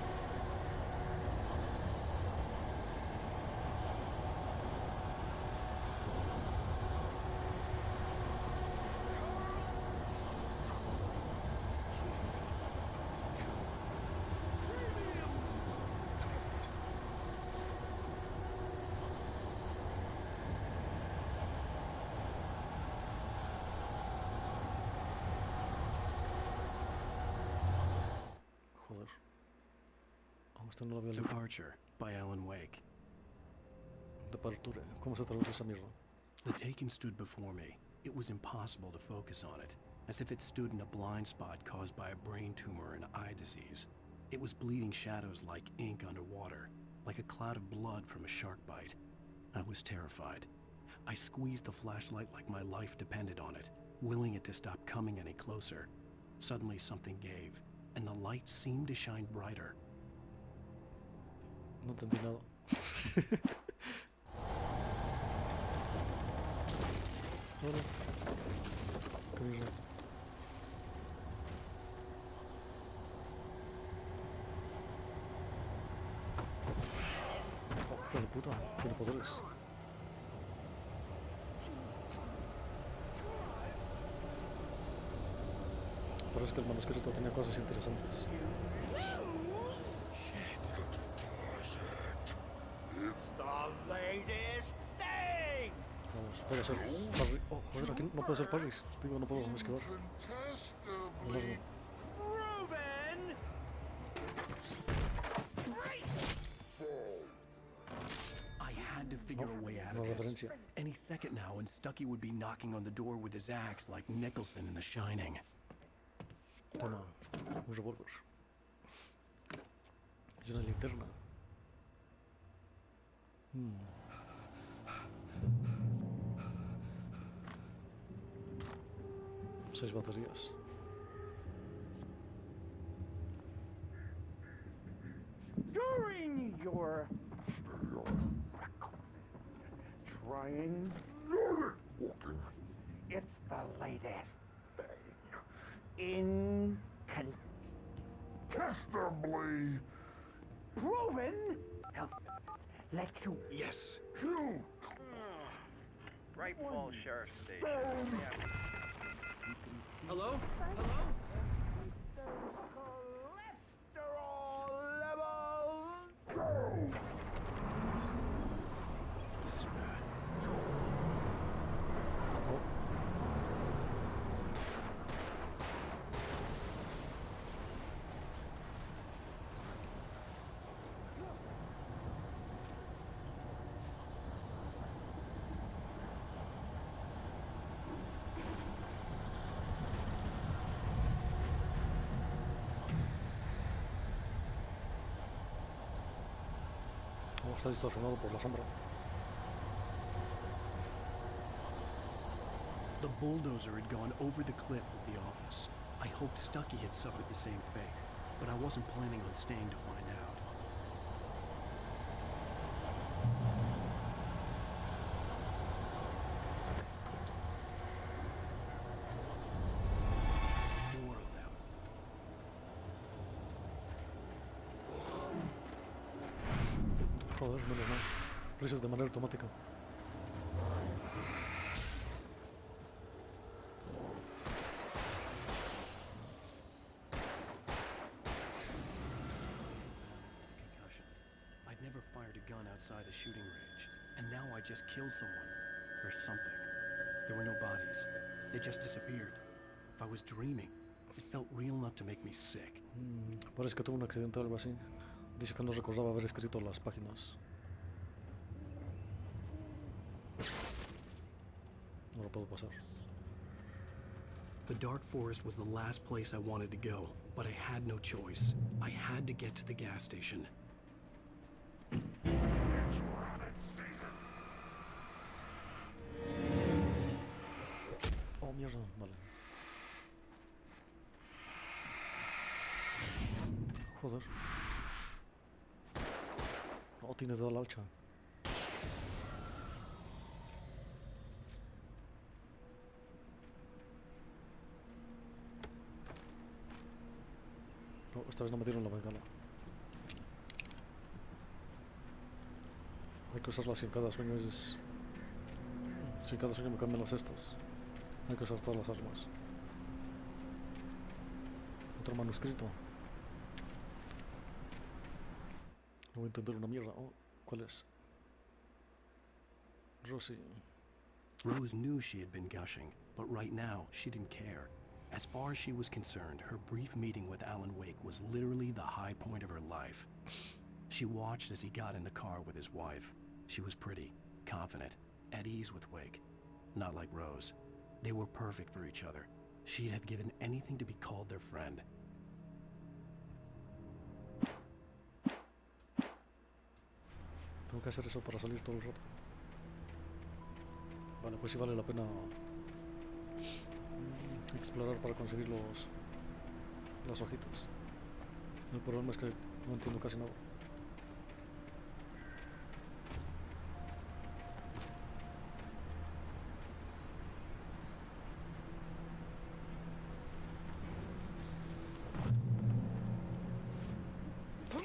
Joder. Aún esta no la había leído. Departure by Alan Wake. Departure. ¿Cómo se traduce esa mierda? The Taken stood before me. It was impossible to focus on it, as if it stood in a blind spot caused by a brain tumor and eye disease. It was bleeding shadows like ink underwater, like a cloud of blood from a shark bite. I was terrified. I squeezed the flashlight like my life depended on it, willing it to stop coming any closer. Suddenly something gave, and the light seemed to shine brighter. No entendí nada. Hola. Qué mierda. Oh, hijo de puta, tiene poderes. Parece que el manuscrito tenía cosas interesantes. It's the latest thing! Vamos, puede ser Parry. Oh, joder, aquí no puede ser Parry. Digo, no puedo esquivar. Incontestably proven! I had to figure a way out of this. Any second now, and Stuckey would be knocking on the door with his axe like Nicholson in The Shining. Toma, un revólver. Y una linterna. 6 baterías. During your trying, it's the latest thing. Incontestably proven. Let you. Yes. Shoot. Right Falls Sheriff Station. Hello? Hello? Cholesterol levels. This is bad. está distorsionado por la sombra. The bulldozer had gone over the cliff with the office. I hoped Stucky had suffered the same fate, but I wasn't planning on staying to find out. More of them. Joder, menos mal. Risas de manera automática. I'd never fired a gun outside a shooting range, and now I just killed someone. Or something. There were no bodies. They just disappeared. If I was dreaming, it felt real enough to make me sick. Parece que tuvo un accidente o algo así. Dice que no recordaba haber escrito las páginas. No lo puedo pasar. The dark forest was the last place I wanted to go, but I had no choice. I had to get to the gas station. It's rabbit season. Oh, mierda, vale. Joder. No, tiene toda la hacha. No, esta vez no me dieron la bengala. Hay que usarla si en cada sueño es... Si en cada sueño me cambian las estas. Hay que usar todas las armas. Otro manuscrito. No voy a entender una mierda. Oh, ¿cuál es? Rosie. Rose knew she had been gushing, but right now, she didn't care. As far as she was concerned, her brief meeting with Alan Wake was literally the high point of her life. She watched as he got in the car with his wife. She was pretty, confident, at ease with Wake. Not like Rose. They were perfect for each other. She'd have given anything to be called their friend. Tengo que hacer eso para salir todo el rato. Vale, pues sí vale la pena explorar para conseguir las hojitas. El problema es que no entiendo casi nada. Oh.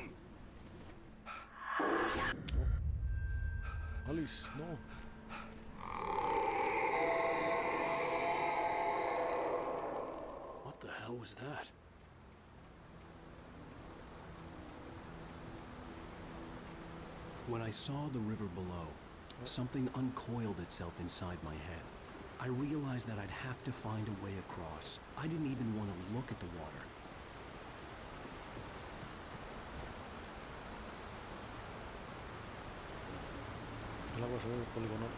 Alice, no. What the hell was that? When I saw the river below, something uncoiled itself inside my head. I realized that I'd have to find a way across. I didn't even want to look at the water. El agua se ve poligonal.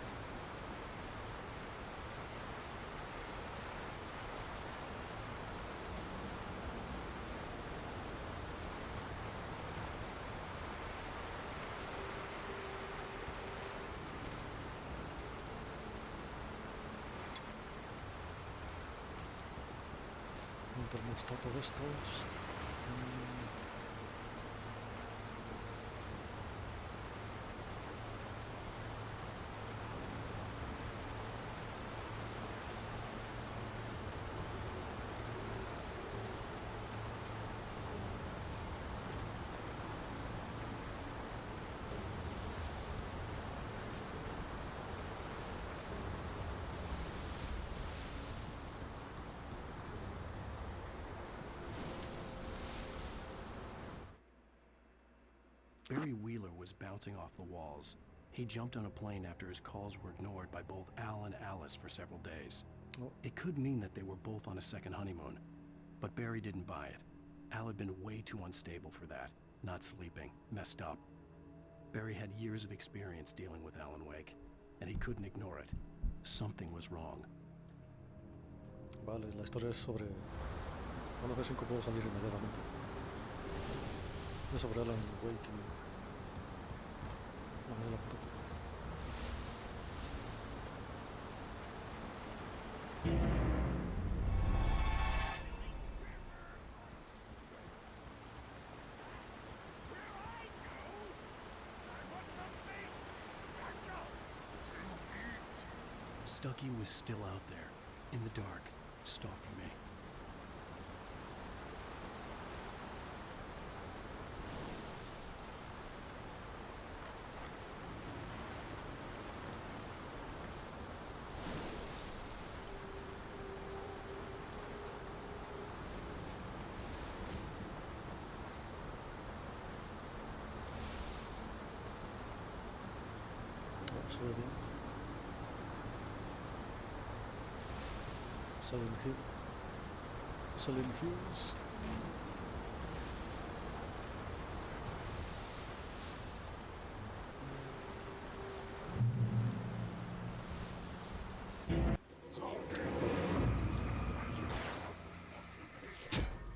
Un termostato de estos. Barry Wheeler was bouncing off the walls. He jumped on a plane after his calls were ignored by both Al and Alice for several days. Oh. It could mean that they were both on a second honeymoon, but Barry didn't buy it. Al had been way too unstable for that, not sleeping, messed up. Barry had years of experience dealing with Alan Wake, and he couldn't ignore it. Something was wrong. Vale, la historia es sobre... Bueno, de 5 puedo salir inmediatamente. Es sobre Alan Wake y Mira la puta. Stucky was still out there, in the dark, stalking me. Se ve bien. Silent Hills.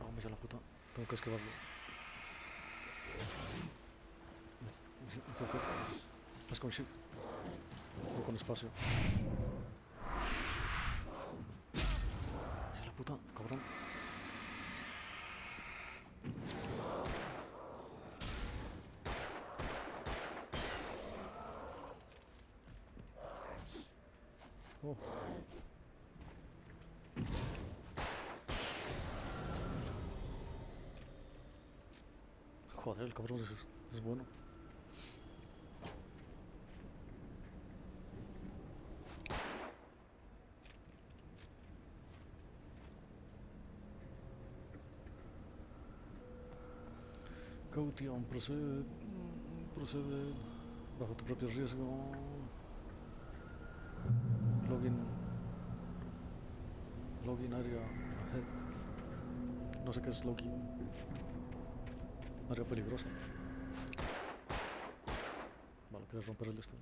Ah, me la puta. Tengo que esquivarlo. Un poco. Es con shift. O con espacio. Ay, la puta, cabrón. Oh. Joder, el cabrón es bueno. Caution, procede bajo tu propio riesgo. Login area ahead. No sé qué es login. Área peligrosa. Vale, quieres romper el esto.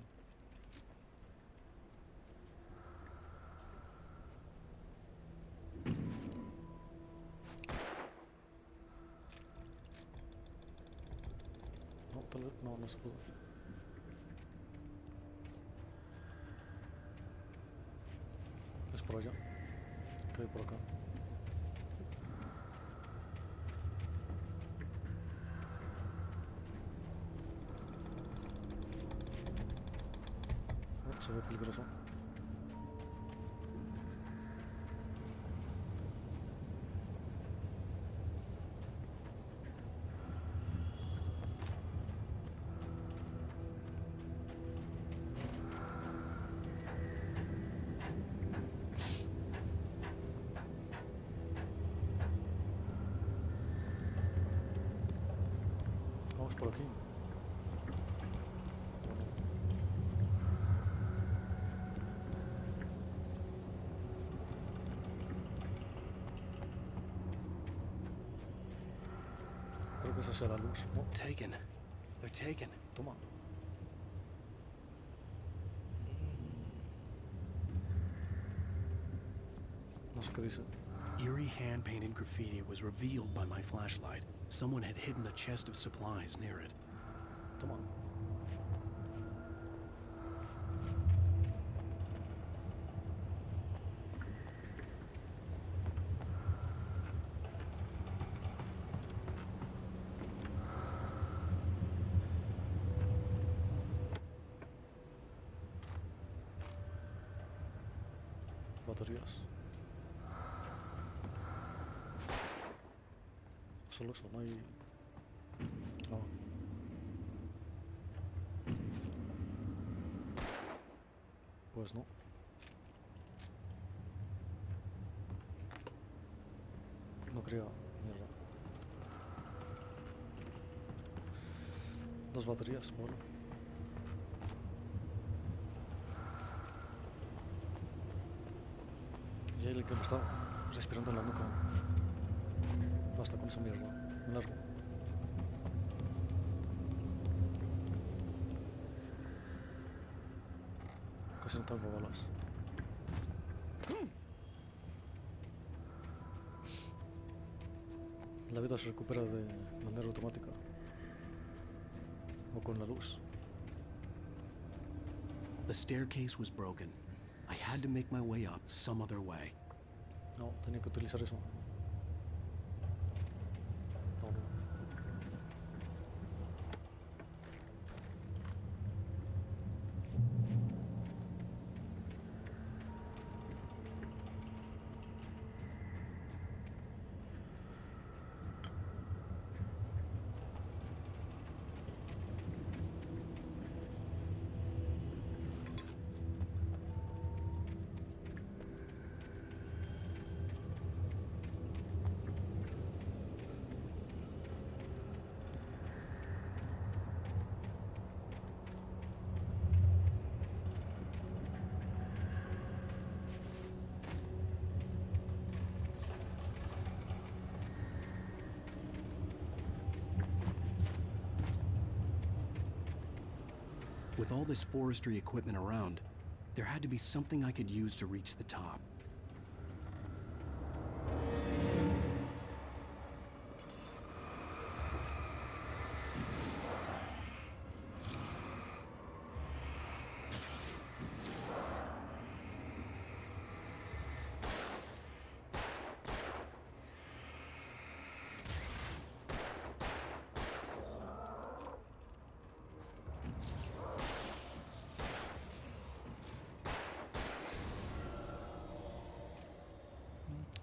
No, tal vez, no se pudo. Es por allá. ¿Qué hay por acá? Oh, se ve peligroso. Vamos por aquí. Creo que esa sea la luz, ¿no? Taken. They're taken. Toma. No sé qué dice. Eerie hand-painted graffiti was revealed by my flashlight. Someone had hidden a chest of supplies near it. Toma. Baterías. Solo eso, no hay... No. Pues no. No creo. Mierda. Dos baterías, bueno. Y el que me está respirando en la nuca. Basta con esa mierda. Me largo. Casi no tengo balas. La vida se recupera de manera automática. O con la luz. The staircase was broken. I had to make my way up some other way. No, tenía que utilizar eso. No, no. With all this forestry equipment around, there had to be something I could use to reach the top.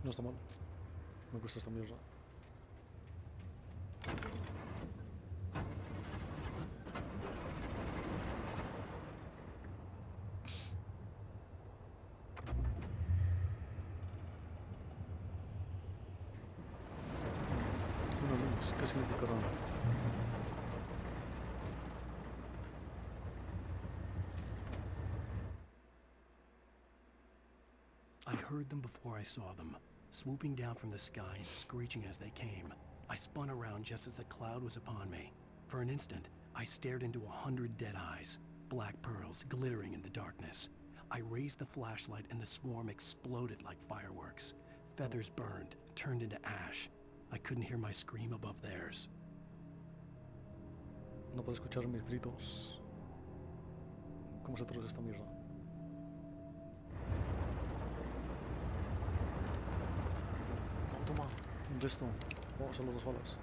No está mal. Me gusta esta mierda. Una luz, ¿qué significará? I heard them before I saw them, swooping down from the sky and screeching as they came. I spun around just as the cloud was upon me. For an instant, I stared into 100 dead eyes, black pearls glittering in the darkness. I raised the flashlight and the swarm exploded like fireworks. Feathers burned, turned into ash. I couldn't hear my scream above theirs. No puedo escuchar mis gritos. ¿Cómo se traduce esta mierda? Oh, toma, un de esto. Oh, solo 2 balas.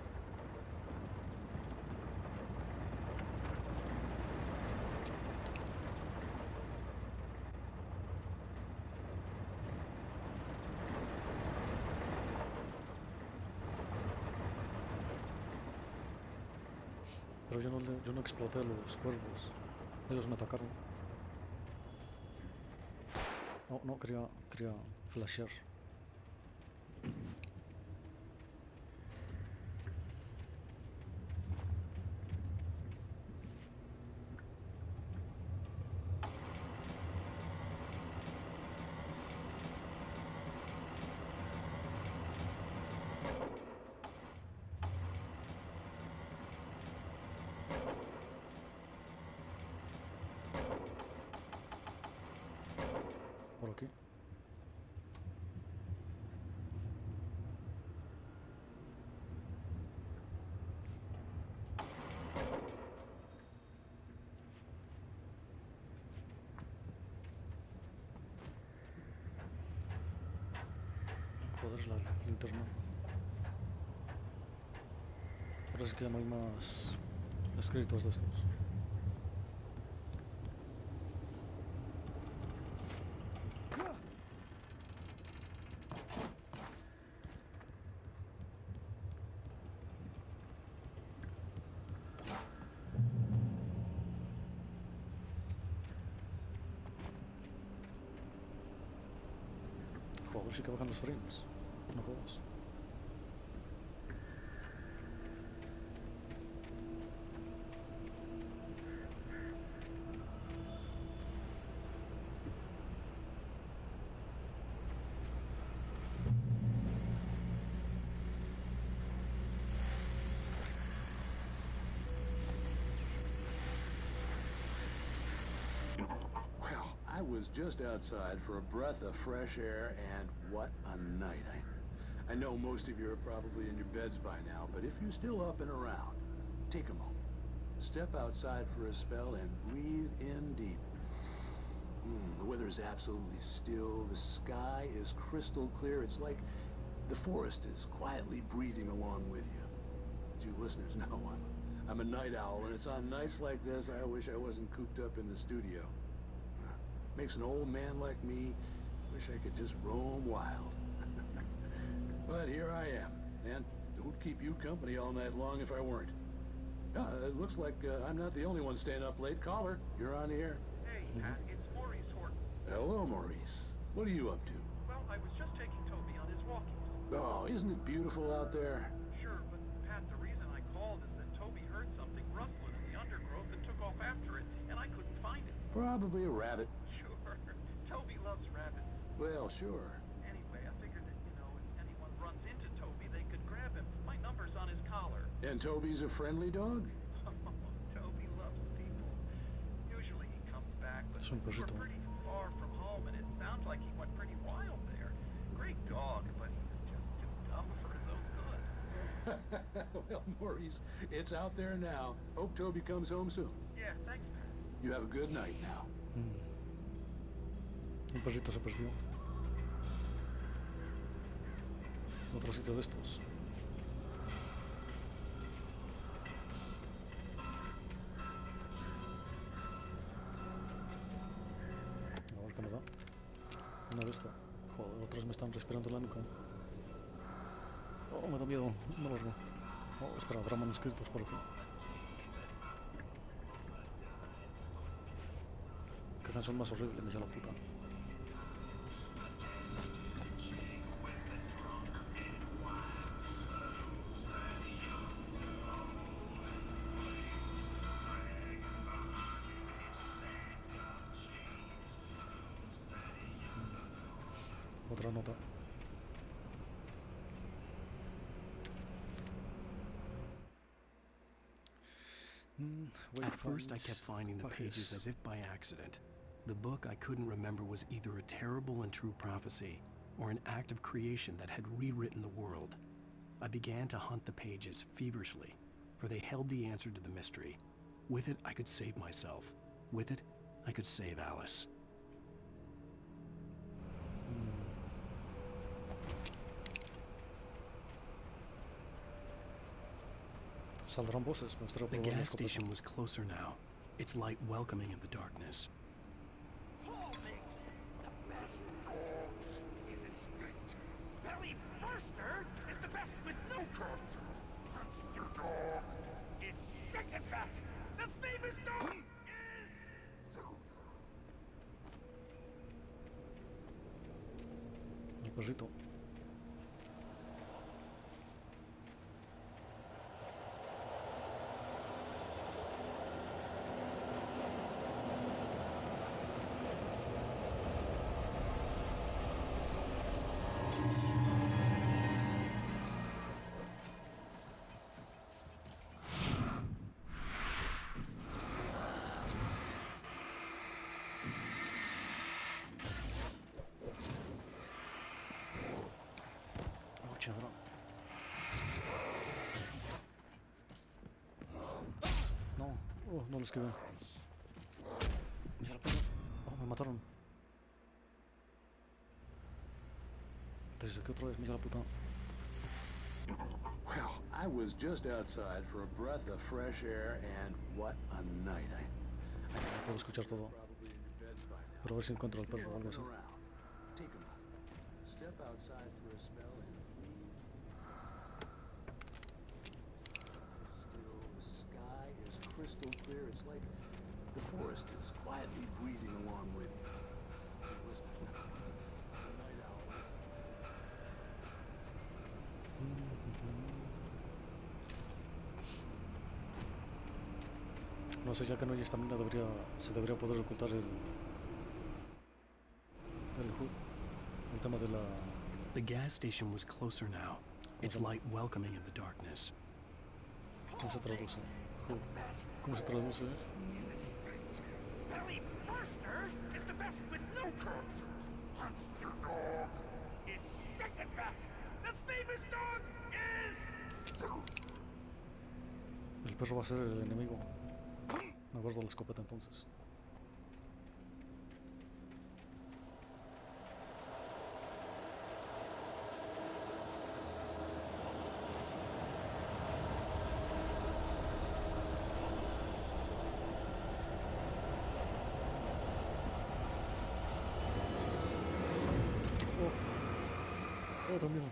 Pero yo no exploté a los cuervos. Ellos me atacaron. No, quería flashear. Por aquí. Joder, la linterna. Parece que ya no hay más escritos de estos. Joder, sí que bajan los frames. No jodas. I was just outside for a breath of fresh air, and what a night. I know most of you are probably in your beds by now, but if you're still up and around, take a moment. Step outside for a spell and breathe in deep. The weather is absolutely still. The sky is crystal clear. It's like the forest is quietly breathing along with you. As you listeners know, I'm a night owl, and it's on nights like this I wish I wasn't cooped up in the studio. Makes an old man like me wish I could just roam wild. But here I am, and it would keep you company all night long if I weren't. It looks like I'm not the only one staying up late. Caller, you're on the air. Hey, Pat, it's Maurice Horton. Hello, Maurice. What are you up to? Well, I was just taking Toby on his walkies. Oh, isn't it beautiful out there? Sure, but Pat, the reason I called is that Toby heard something rustling in the undergrowth and took off after it, and I couldn't find it. Probably a rabbit. Sure. Toby loves rabbits. Well, sure. Anyway, I figured that, if anyone runs into Toby, they could grab him. My number's on his collar. And Toby's a friendly dog? Toby loves people. Usually he comes back, but we're pretty far from home, and it sounds like he went pretty wild there. Great dog, but he was just too dumb for his own good. Well, Maurice, it's out there now. Hope Toby comes home soon. Yeah, thanks, Pat. You have a good night now. Un perrito se perdió. Otro sitio de estos. A ver qué me da. Una de estas. Joder, otras me están respirando la nuca. Oh, me da miedo. Me largo. Oh, espera, habrá manuscritos por aquí. Qué canción más horrible, me llama la puta. Otra nota. At first, I kept finding the pages as if by accident. The book I couldn't remember was either a terrible and true prophecy or an act of creation that had rewritten the world. I began to hunt the pages feverishly, for they held the answer to the mystery. With it, I could save myself. With it, I could save Alice. Saldrán voces, me gustaría The probar la gas escopeta. station was closer now, its light welcoming in the darkness. Belly Burster is the best with no curves. Monster Dog is second best. The famous dog is... El perrito. Cabrón. No, no lo esquivé. Ya la puedo. Oh, me mataron. Desde que otra vez me dio la puta. Well, I was just outside for a breath of fresh air, and what a night. Puedo escuchar todo. Pero a ver si encuentro al perro o algo así. Take him out. Step outside for a smell and still, the sky is crystal clear. It's like the forest is quietly breathing along with you. Listen, the night owl. No sé, ya que no hay estamina, se debería poder ocultar el tema de la... The gas station was closer now, its light welcoming in the darkness. ¿Cómo se traduce? ¿Cómo se traduce? Belly Burster is the best with no curves. Monster Dog is second best. The famous dog is... El perro va a ser el enemigo. Me guardo la escopeta entonces. Oh, tengo miedo.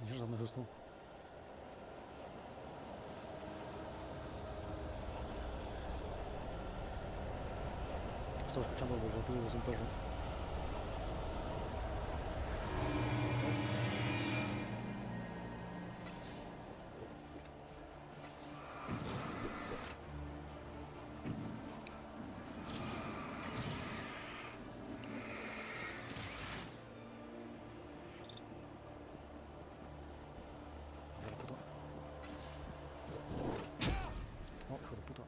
Mierda, me asustó. Estaba escuchando los latidos de un perro. Oh, hijo de puta.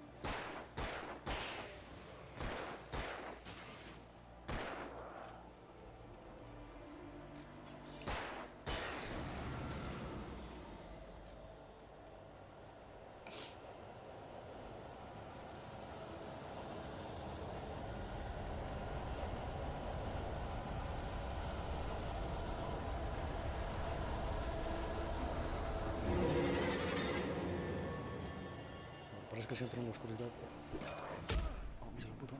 Parece que si entro en la oscuridad. Oh, mira la puta.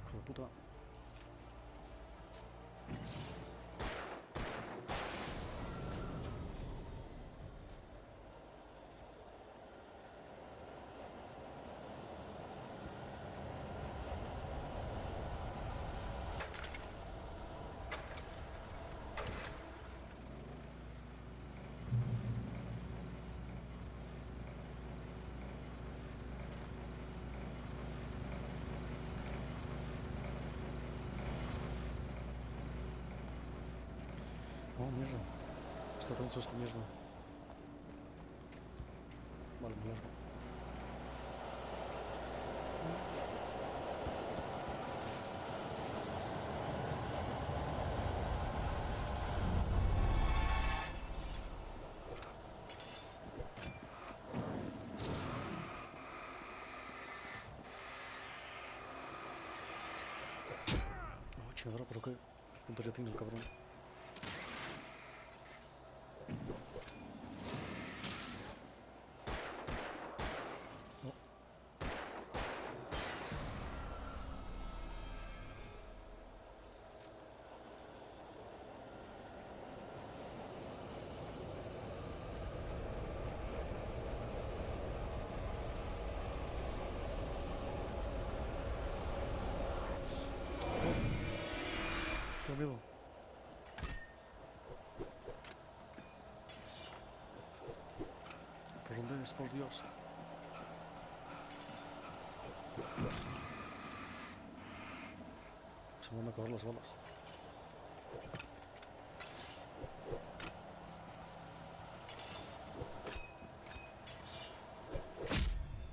Hijo de puta. Oh, mierda. Está tenso esta mierda. Vale, me largo. Oh, chingadera, pero qué puntería tiene el cabrón. Tengo miedo. ¿Por dónde es? Por Dios. Se me van a acabar las balas.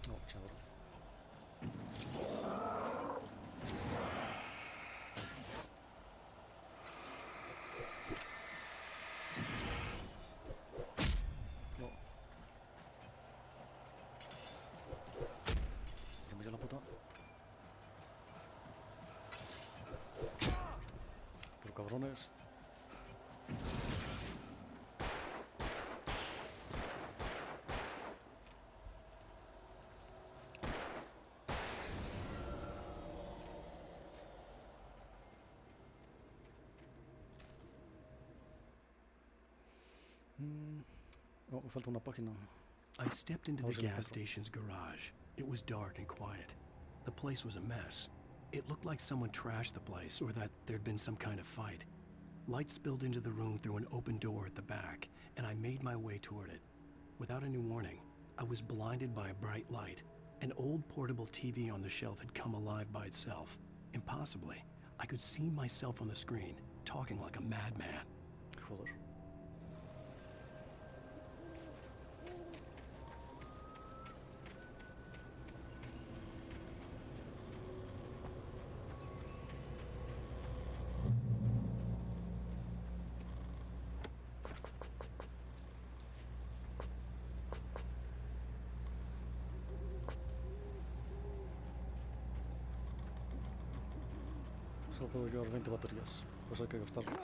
No, chingadera. No. Pero mira la puta. Pero cabrones. Oh, me falta una página. I stepped into Oh, the sí, lo gas encuentro. station's garage. It was dark and quiet. The place was a mess. It looked like someone trashed the place or that there'd been some kind of fight. Light spilled into the room through an open door at the back, and I made my way toward it. Without any warning, I was blinded by a bright light. An old portable TV on the shelf had come alive by itself. Impossibly, I could see myself on the screen, talking like a madman. Joder. Solo puedo llevar 20 baterías, pues hay que gastarlas.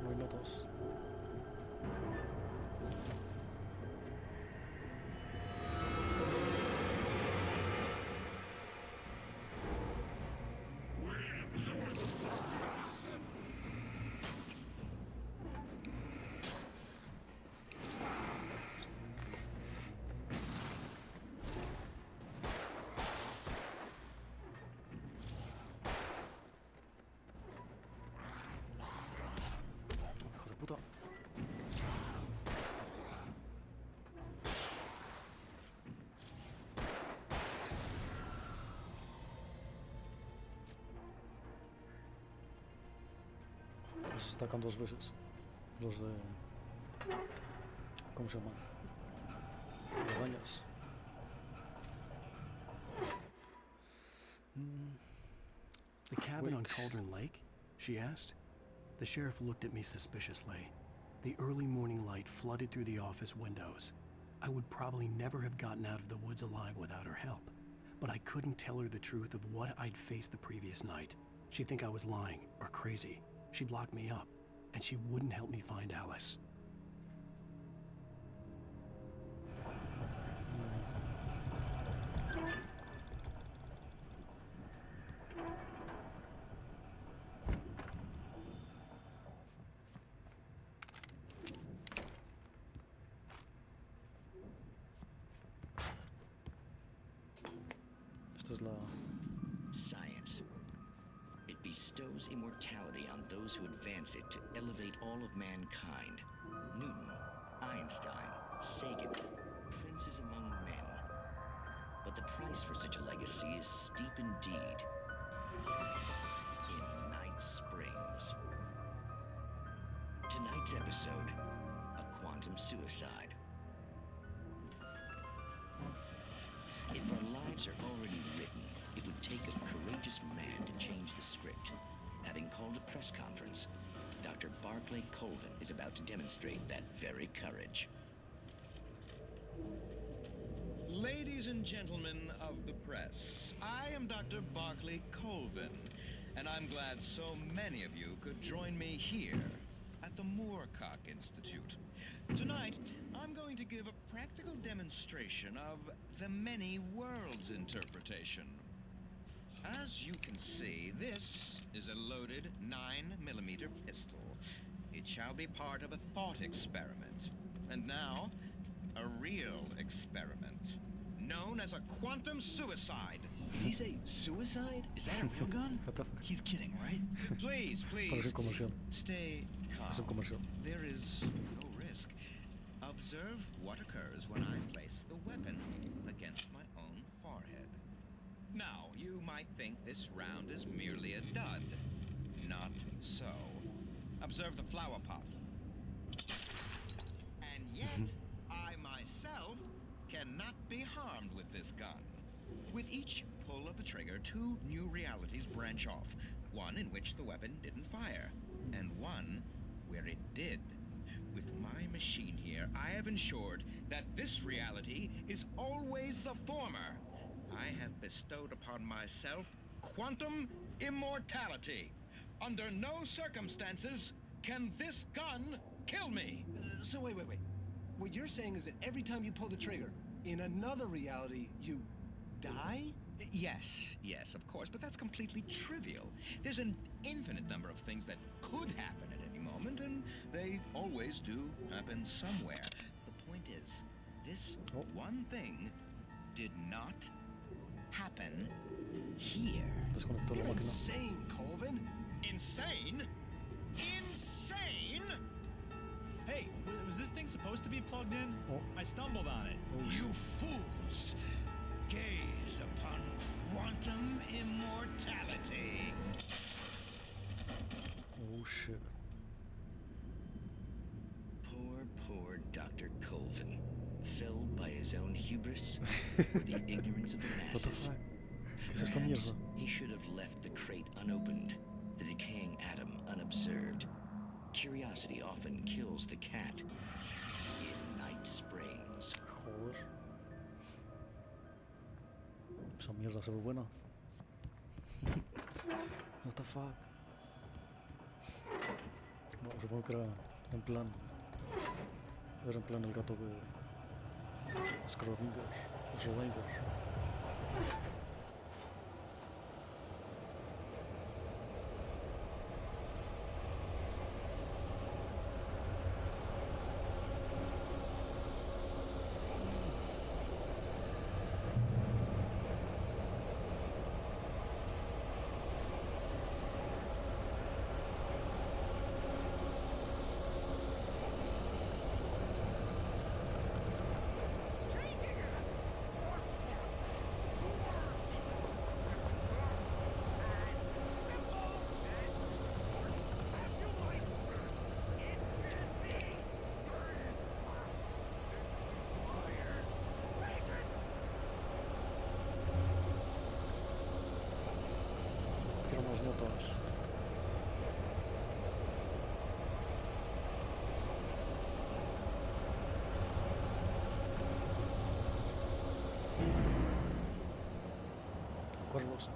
No hay notas. Hijo de puta. Los atacan dos veces. Los de... ¿Cómo se llaman? Los daños. The cabin on Wakes. Cauldron Lake? She asked. The sheriff looked at me suspiciously. The early morning light flooded through the office windows. I would probably never have gotten out of the woods alive without her help. But I couldn't tell her the truth of what I'd faced the previous night. She'd think I was lying or crazy. She'd lock me up, and she wouldn't help me find Alice. Esta es la... Science. It bestows immortality on those who advance it to elevate all of mankind. Newton, Einstein, Sagan, princes among men. But the price for such a legacy is steep indeed. In Night Springs. Tonight's episode, a quantum suicide. If our lives are already written, it would take a courageous man to change the script. Having called a press conference, Dr. Barclay Colvin is about to demonstrate that very courage. Ladies and gentlemen of the press, I am Dr. Barclay Colvin, and I'm glad so many of you could join me here at the Moorcock Institute. Tonight, I'm going to give a practical demonstration of the many worlds interpretation. As you can see, this is a loaded 9mm pistol. It shall be part of a thought experiment. And now, a real experiment, known as a quantum suicide. Did he say suicide? Is that a real gun? He's kidding, right? Please, Parece un comercial. stay Es un calm. comercial. There is no risk. Observe what occurs when I place the weapon against my own forehead. Now, you might think this round is merely a dud. Not so. Observe the flower pot. And yet, I myself cannot be harmed with this gun. With each pull of the trigger, two new realities branch off. One in which the weapon didn't fire, and one where it did. With my machine here, I have ensured that this reality is always the former. I have bestowed upon myself quantum immortality. Under no circumstances Can this gun kill me? So wait. What you're saying is that every time you pull the trigger, in another reality, you die? Yes, of course, but that's completely trivial. There's an infinite number of things that could happen at any moment, and they always do happen somewhere. The point is, this one thing did not happen here. You're insane, Colvin. Insane? Insane? Hey, was this thing supposed to be plugged in? I stumbled on it. You fools! Gaze upon quantum immortality. Oh shit. Poor Dr. Colvin. Felled by his own hubris or the ignorance of the masses. Perhaps he should have left the crate unopened, the decaying atom unobserved. Curiosity often kills the cat. In Night Springs. Joder. Esa mierda se ve buena. What the fuck. Bueno, supongo que era en plan. Era en plan el gato de Schrödinger. Tiramos notas. Cuervos.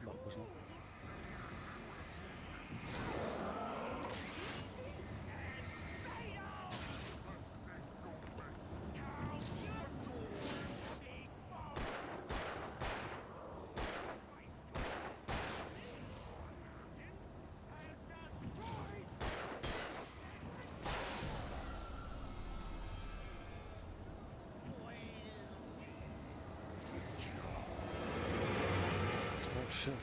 Vale, pues no. Oh shit.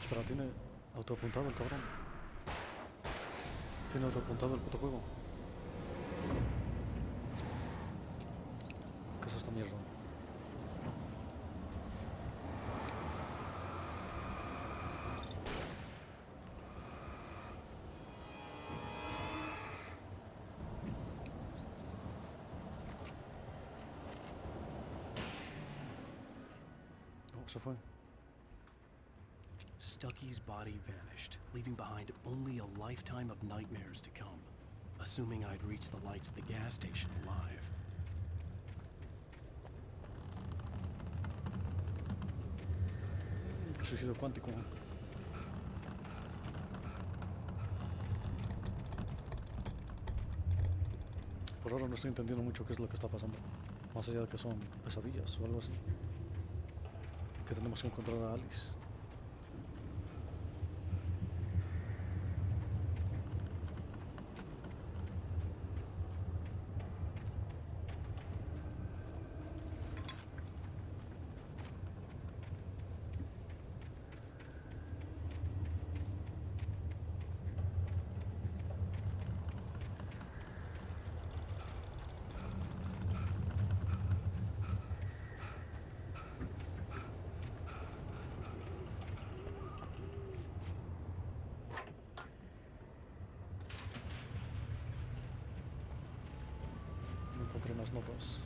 Espera, tiene autoapuntado el cabrón. Tiene autoapuntado el puto juego. ¿Qué es esta mierda? Oh, se fue. Stucky's body vanished, leaving behind only a lifetime of nightmares to come. Assuming I'd reached the lights at the gas station alive. Suicidio cuántico. Por ahora no estoy entendiendo mucho qué es lo que está pasando. Más allá de que son pesadillas o algo así. Que tenemos que encontrar a Alice. las notas.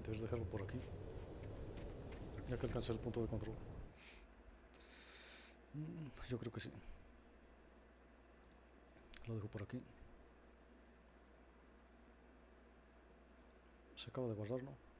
Debes dejarlo por aquí, ya que alcancé el punto de control. Yo creo que sí. Lo dejo por aquí. Se acaba de guardar, ¿no?